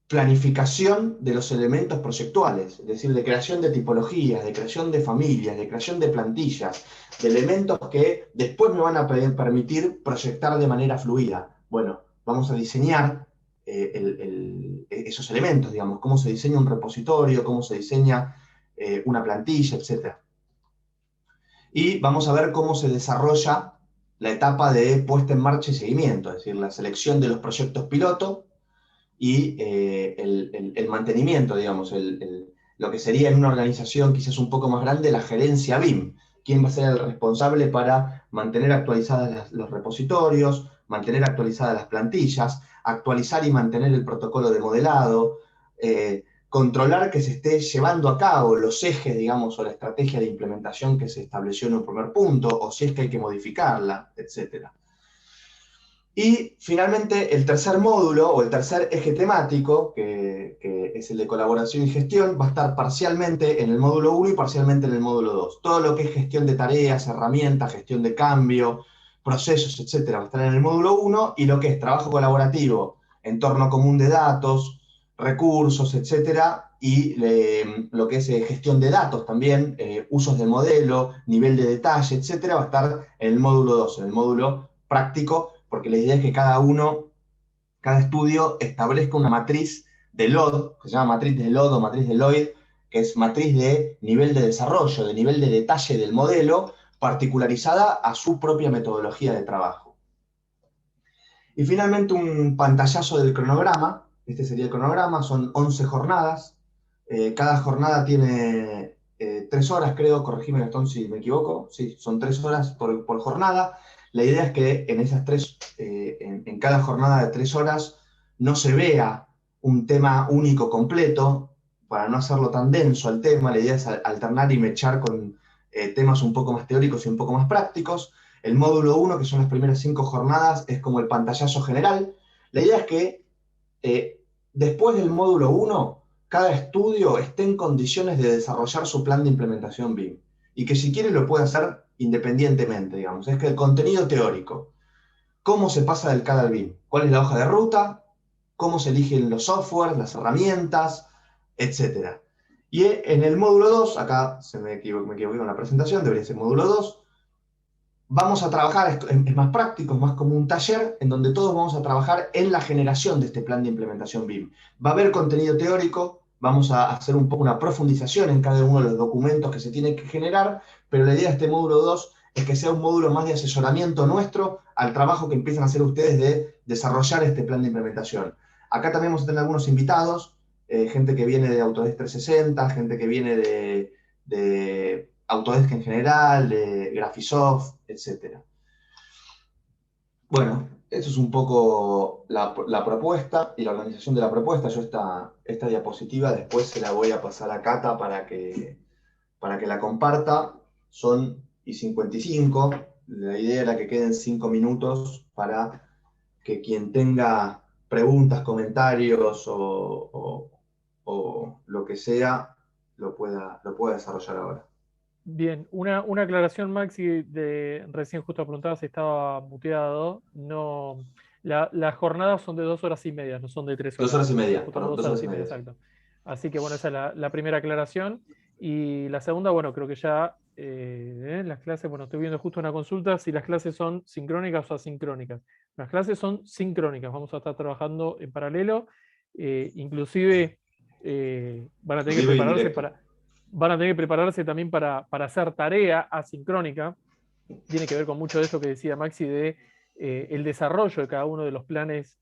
planificación de los elementos proyectuales, es decir, de creación de tipologías, de creación de familias, de creación de plantillas, de elementos que después me van a permitir proyectar de manera fluida. Bueno, vamos a diseñar esos elementos, digamos, cómo se diseña un repositorio, cómo se diseña una plantilla, etc. Y vamos a ver cómo se desarrolla la etapa de puesta en marcha y seguimiento, es decir, la selección de los proyectos piloto y el mantenimiento, digamos, lo que sería en una organización quizás un poco más grande, la gerencia BIM. ¿Quién va a ser el responsable para mantener actualizadas los repositorios, mantener actualizadas las plantillas, actualizar y mantener el protocolo de modelado, controlar que se esté llevando a cabo los ejes, digamos, o la estrategia de implementación que se estableció en un primer punto, o si es que hay que modificarla, etc. Y finalmente el tercer módulo, o el tercer eje temático, que es el de colaboración y gestión, va a estar parcialmente en el módulo 1 y parcialmente en el módulo 2. Todo lo que es gestión de tareas, herramientas, gestión de cambio, procesos, etc., va a estar en el módulo 1, y lo que es trabajo colaborativo, entorno común de datos, recursos, etcétera, y lo que es gestión de datos también, usos de modelo, nivel de detalle, etcétera, va a estar en el módulo 2, en el módulo práctico, porque la idea es que cada estudio establezca una matriz de LOD, que se llama matriz de LOD o matriz de Lloyd, que es matriz de nivel de desarrollo, de nivel de detalle del modelo, particularizada a su propia metodología de trabajo. Y finalmente un pantallazo del cronograma. Este sería el cronograma, son 11 jornadas. Cada jornada tiene 3 horas, creo, corregime Gastón si me equivoco. Sí, son 3 horas por jornada. La idea es que en esas en cada jornada de 3 horas no se vea un tema único completo, para no hacerlo tan denso al tema. La idea es alternar y mechar con temas un poco más teóricos y un poco más prácticos. El módulo 1, que son las primeras 5 jornadas, es como el pantallazo general. La idea es que después del módulo 1, cada estudio esté en condiciones de desarrollar su plan de implementación BIM. Y que si quiere lo puede hacer independientemente, digamos. Es que el contenido teórico, cómo se pasa del CAD al BIM, cuál es la hoja de ruta, cómo se eligen los softwares, las herramientas, etc. Y en el módulo 2, acá me equivoqué con la presentación, debería ser módulo 2, vamos a trabajar, es más práctico, es más como un taller, en donde todos vamos a trabajar en la generación de este plan de implementación BIM. Va a haber contenido teórico, vamos a hacer un poco una profundización en cada uno de los documentos que se tienen que generar, pero la idea de este módulo 2 es que sea un módulo más de asesoramiento nuestro al trabajo que empiezan a hacer ustedes de desarrollar este plan de implementación. Acá también vamos a tener algunos invitados, gente que viene de Autodesk 360, gente que viene de Autodesk en general, de Graphisoft, etc. Bueno, eso es un poco la propuesta y la organización de la propuesta. Yo esta diapositiva después se la voy a pasar a Cata para que la comparta. Son y 55. La idea era que queden 5 minutos para que quien tenga preguntas, comentarios o lo que sea, lo pueda desarrollar ahora. Bien, una aclaración, Maxi, recién justo preguntaba si estaba muteado. No, las jornadas son de 2 horas y media, no son de 3 horas. 2 horas y media, Justo perdón, 2 horas y media, exacto. Así que bueno, esa es la primera aclaración. Y la segunda, bueno, creo que ya las clases, bueno, estoy viendo justo una consulta si las clases son sincrónicas o asincrónicas. Las clases son sincrónicas, vamos a estar trabajando en paralelo, inclusive van a tener que prepararse van a tener que prepararse también para hacer tarea asincrónica. Tiene que ver con mucho de eso que decía Maxi de el desarrollo de cada uno de los planes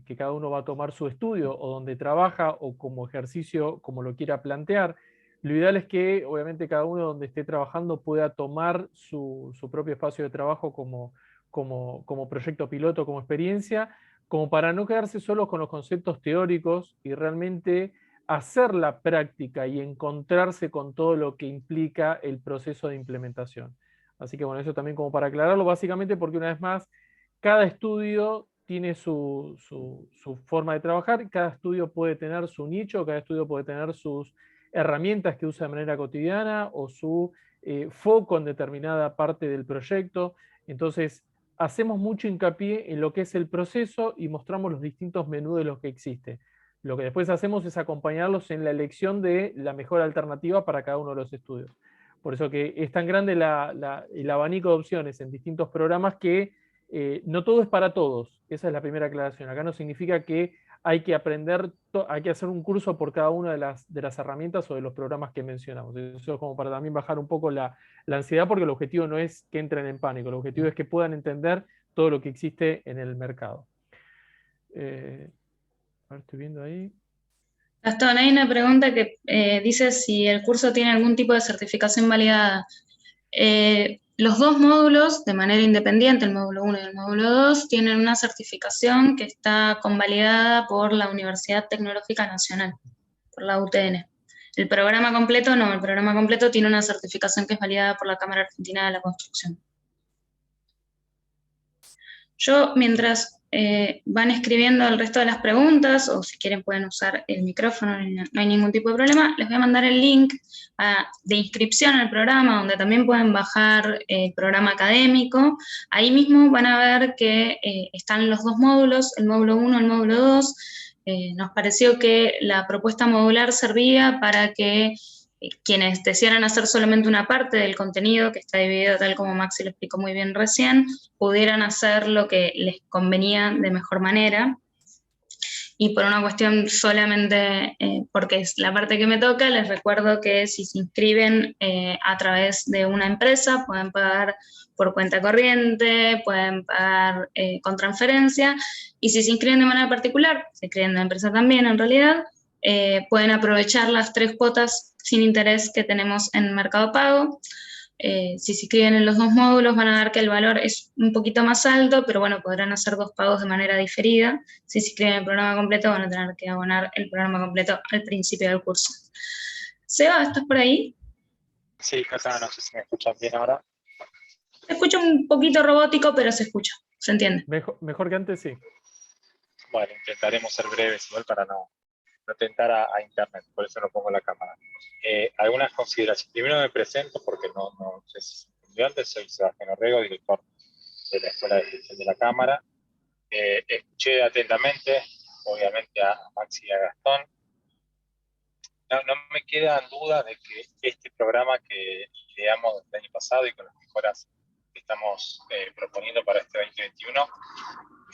que cada uno va a tomar su estudio o donde trabaja o como ejercicio, como lo quiera plantear. Lo ideal es que obviamente cada uno donde esté trabajando pueda tomar su propio espacio de trabajo como proyecto piloto, como experiencia, como para no quedarse solo con los conceptos teóricos y realmente hacer la práctica y encontrarse con todo lo que implica el proceso de implementación. Así que bueno, eso también como para aclararlo, básicamente porque una vez más, cada estudio tiene su forma de trabajar, cada estudio puede tener su nicho, cada estudio puede tener sus herramientas que usa de manera cotidiana o su foco en determinada parte del proyecto. Entonces, hacemos mucho hincapié en lo que es el proceso y mostramos los distintos menús de los que existe. Lo que después hacemos es acompañarlos en la elección de la mejor alternativa para cada uno de los estudios. Por eso que es tan grande el abanico de opciones en distintos programas que no todo es para todos. Esa es la primera aclaración. Acá no significa que hay que aprender, hay que hacer un curso por cada una de las herramientas o de los programas que mencionamos. Eso es como para también bajar un poco la ansiedad, porque el objetivo no es que entren en pánico, el objetivo es que puedan entender todo lo que existe en el mercado. A ver, estoy viendo ahí. Gastón, hay una pregunta que dice si el curso tiene algún tipo de certificación validada. Los dos módulos, de manera independiente, el módulo 1 y el módulo 2, tienen una certificación que está convalidada por la Universidad Tecnológica Nacional, por la UTN. El programa completo no, el programa completo tiene una certificación que es validada por la Cámara Argentina de la Construcción. Yo, mientras van escribiendo el resto de las preguntas, o si quieren pueden usar el micrófono, no hay ningún tipo de problema, les voy a mandar el link de inscripción al programa, donde también pueden bajar el programa académico. Ahí mismo van a ver que están los dos módulos, el módulo 1 y el módulo 2. Nos pareció que la propuesta modular servía para que quienes desearan hacer solamente una parte del contenido, que está dividido tal como Maxi lo explicó muy bien recién, pudieran hacer lo que les convenía de mejor manera. Y por una cuestión solamente, porque es la parte que me toca, les recuerdo que si se inscriben a través de una empresa, pueden pagar por cuenta corriente, pueden pagar con transferencia, y si se inscriben de manera particular, se inscriben de la empresa también en realidad, pueden aprovechar las 3 cuotas sin interés que tenemos en Mercado Pago. Si se inscriben en los dos módulos van a ver que el valor es un poquito más alto, pero bueno, podrán hacer 2 pagos de manera diferida. Si se inscriben en el programa completo van a tener que abonar el programa completo al principio del curso. Seba, ¿estás por ahí? Sí, Cata, no sé si me escuchan bien ahora. Se escucha un poquito robótico, pero se escucha, se entiende. Mejor que antes, sí. Bueno, intentaremos ser breves igual para no tentar a internet, por eso no pongo la cámara. Algunas consideraciones. Primero me presento porque no sé si se entendió antes, soy Sebastián Orrego, director de la Escuela de Gestión de la Cámara. Escuché atentamente, obviamente, a Maxi y a Gastón. No me quedan dudas de que este programa que ideamos el año pasado y con las mejoras que estamos proponiendo para este 2021,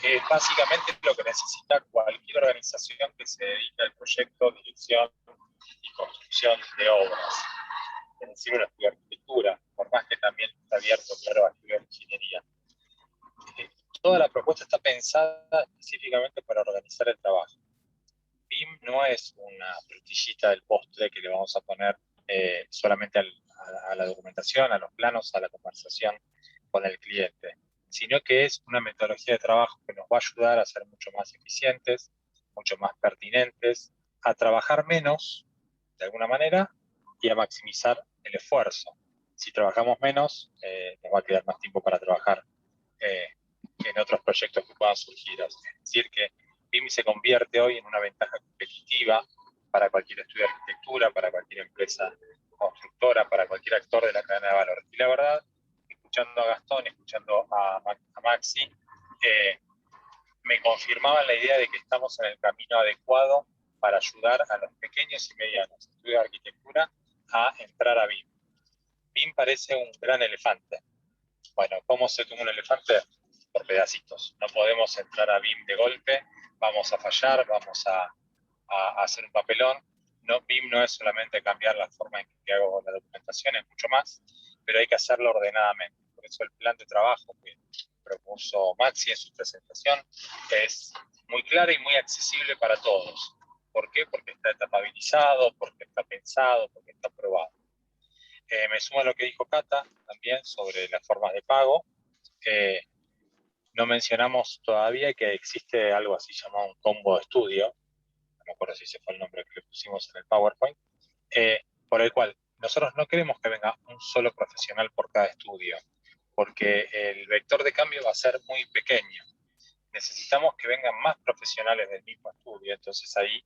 es básicamente lo que necesita cualquier organización que se dedique al proyecto, dirección y construcción de obras. Es decir, una estudiar arquitectura, por más que también está abierto, claro, a estudiar ingeniería. Toda la propuesta está pensada específicamente para organizar el trabajo. BIM no es una frutillita del postre que le vamos a poner solamente a la documentación, a los planos, a la conversación con el cliente, sino que es una metodología de trabajo que nos va a ayudar a ser mucho más eficientes, mucho más pertinentes, a trabajar menos, de alguna manera, y a maximizar el esfuerzo. Si trabajamos menos, nos va a quedar más tiempo para trabajar en otros proyectos que puedan surgir. Es decir, que BIM se convierte hoy en una ventaja competitiva para cualquier estudio de arquitectura, para cualquier empresa constructora, para cualquier actor de la cadena de valor. Y la verdad, escuchando a Gastón, escuchando a Maxi, me confirmaban la idea de que estamos en el camino adecuado para ayudar a los pequeños y medianos estudios de arquitectura a entrar a BIM. BIM parece un gran elefante. Bueno, ¿cómo se toma un elefante? Por pedacitos. No podemos entrar a BIM de golpe, vamos a fallar, vamos a hacer un papelón. No, BIM no es solamente cambiar la forma en que hago la documentación, es mucho más, pero hay que hacerlo ordenadamente. Por eso el plan de trabajo que propuso Maxi en su presentación es muy claro y muy accesible para todos. ¿Por qué? Porque está etapabilizado, porque está pensado, porque está probado. Me sumo a lo que dijo Cata también sobre las formas de pago. No mencionamos todavía que existe algo así llamado un combo de estudio, no me acuerdo si ese fue el nombre que le pusimos en el PowerPoint, por el cual nosotros no queremos que venga un solo profesional por cada estudio, porque el vector de cambio va a ser muy pequeño. Necesitamos que vengan más profesionales del mismo estudio, entonces ahí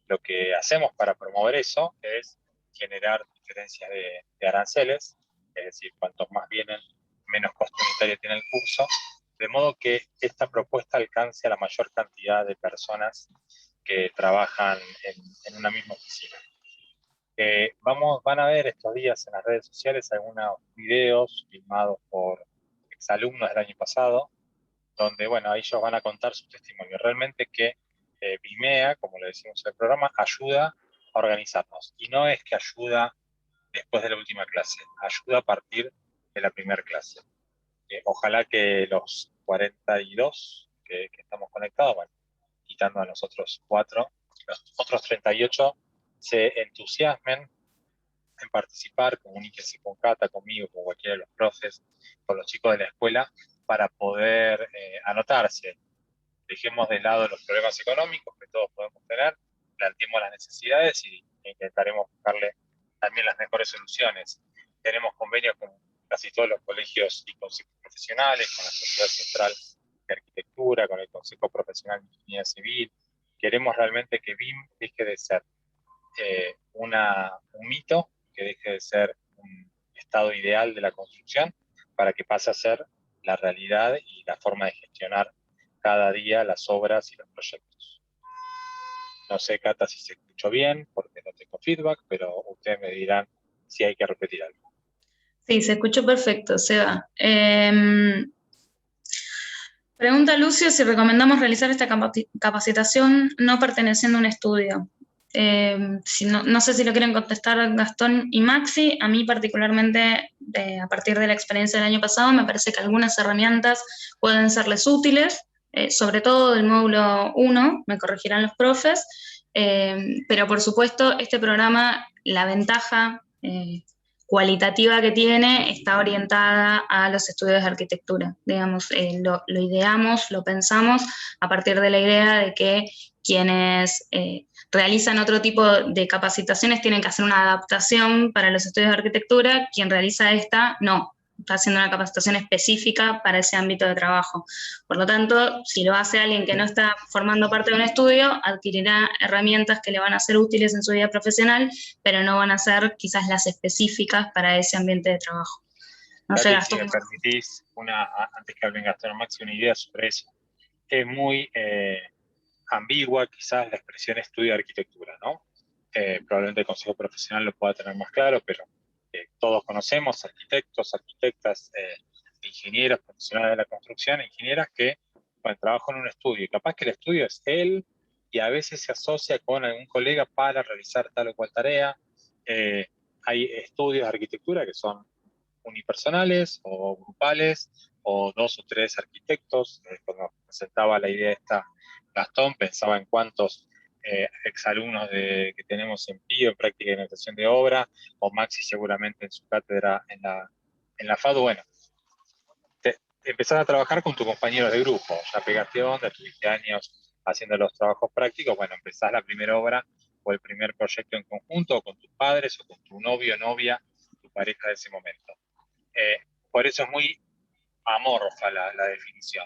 lo que hacemos para promover eso es generar diferencias de aranceles, es decir, cuantos más vienen, menos costo unitario tiene el curso, de modo que esta propuesta alcance a la mayor cantidad de personas que trabajan en una misma oficina. Van a ver estos días en las redes sociales algunos videos filmados por exalumnos del año pasado, donde, bueno, ellos van a contar su testimonio. Realmente que Vimea, como le decimos en el programa, ayuda a organizarnos. Y no es que ayuda después de la última clase, ayuda a partir de la primera clase. Ojalá que los 42 que estamos conectados, bueno, quitando a los otros 4, los otros 38 se entusiasmen en participar, comuníquense con Cata, conmigo, con cualquiera de los profes, con los chicos de la escuela, para poder anotarse. Dejemos de lado los problemas económicos que todos podemos tener, planteemos las necesidades y intentaremos buscarle también las mejores soluciones. Tenemos convenios con casi todos los colegios y consejos profesionales, con la Sociedad Central de Arquitectura, con el Consejo Profesional de Ingeniería Civil. Queremos realmente que BIM deje de ser un mito, que deje de ser un estado ideal de la construcción, para que pase a ser la realidad y la forma de gestionar cada día las obras y los proyectos. No sé, Cata, si se escuchó bien, porque no tengo feedback, pero ustedes me dirán si hay que repetir algo. Sí, se escuchó perfecto, Seba. Pregunta Lucio si recomendamos realizar esta capacitación no perteneciendo a un estudio. No sé si lo quieren contestar Gastón y Maxi. A mí particularmente, a partir de la experiencia del año pasado, me parece que algunas herramientas pueden serles útiles, sobre todo del módulo 1, me corregirán los profes, pero por supuesto este programa, la ventaja cualitativa que tiene está orientada a los estudios de arquitectura. Digamos, lo ideamos, lo pensamos a partir de la idea de que quienes realizan otro tipo de capacitaciones tienen que hacer una adaptación para los estudios de arquitectura, quien realiza esta, no. está haciendo una capacitación específica para ese ámbito de trabajo. Por lo tanto, si lo hace alguien que no está formando parte de un estudio, adquirirá herramientas que le van a ser útiles en su vida profesional, pero no van a ser quizás las específicas para ese ambiente de trabajo. No sé, Katy, si me permitís, antes que hablen Gastón o Maxi, una idea sobre eso. Es muy ambigua quizás la expresión estudio de arquitectura, ¿no? Probablemente el consejo profesional lo pueda tener más claro, pero todos conocemos arquitectos, arquitectas, ingenieros, profesionales de la construcción, ingenieras que trabajan en un estudio, y capaz que el estudio es él, y a veces se asocia con algún colega para realizar tal o cual tarea. Hay estudios de arquitectura que son unipersonales o grupales, o 2 o 3 arquitectos. Cuando presentaba la idea esta Gastón, pensaba en cuántos exalumnos que tenemos en PIO, en práctica de administración de obra, o Maxi seguramente en su cátedra en la FADU. Bueno, empezás a trabajar con tus compañeros de grupo, ya pegaste onda, tuviste años haciendo los trabajos prácticos, bueno, empezás la primera obra o el primer proyecto en conjunto, o con tus padres, o con tu novio o novia, tu pareja de ese momento. Por eso es muy amorfa la definición.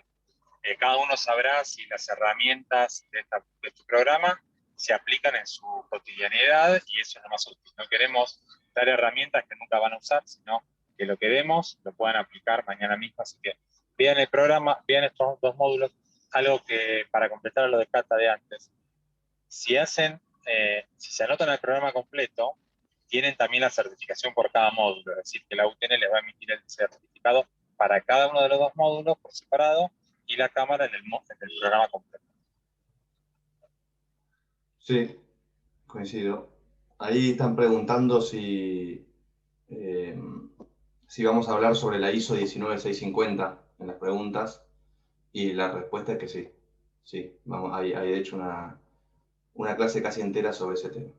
Cada uno sabrá si las herramientas de tu programa se aplican en su cotidianidad, y eso es lo más útil. No queremos dar herramientas que nunca van a usar, sino que lo que demos lo puedan aplicar mañana mismo. Así que vean el programa, vean estos 2 módulos. Algo que, para completar lo de Cata de antes, si se anotan al programa completo, tienen también la certificación por cada módulo, es decir, que la UTN les va a emitir el certificado para cada uno de los 2 módulos por separado, y la cámara en el programa completo. Sí, coincido. Ahí están preguntando si vamos a hablar sobre la ISO 19650 en las preguntas, y la respuesta es que sí. Sí, hay de hecho una clase casi entera sobre ese tema.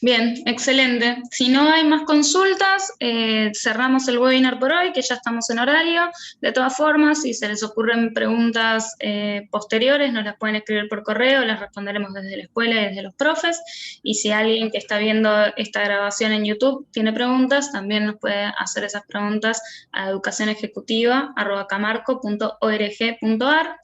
Bien, excelente. Si no hay más consultas, cerramos el webinar por hoy, que ya estamos en horario. De todas formas, si se les ocurren preguntas posteriores, nos las pueden escribir por correo, las responderemos desde la escuela y desde los profes. Y si alguien que está viendo esta grabación en YouTube tiene preguntas, también nos puede hacer esas preguntas a educacionejecutiva@camarco.org.ar.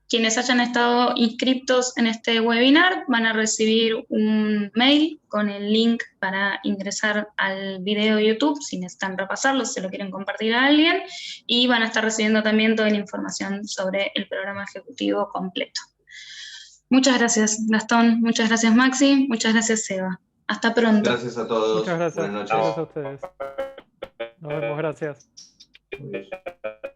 Quienes hayan estado inscriptos en este webinar van a recibir un mail con el link para ingresar al video de YouTube, si necesitan repasarlo, si se lo quieren compartir a alguien, y van a estar recibiendo también toda la información sobre el programa ejecutivo completo. Muchas gracias, Gastón, muchas gracias, Maxi, muchas gracias, Seba. Hasta pronto. Gracias a todos. Muchas gracias. Buenas noches. Gracias a ustedes. Nos vemos, gracias.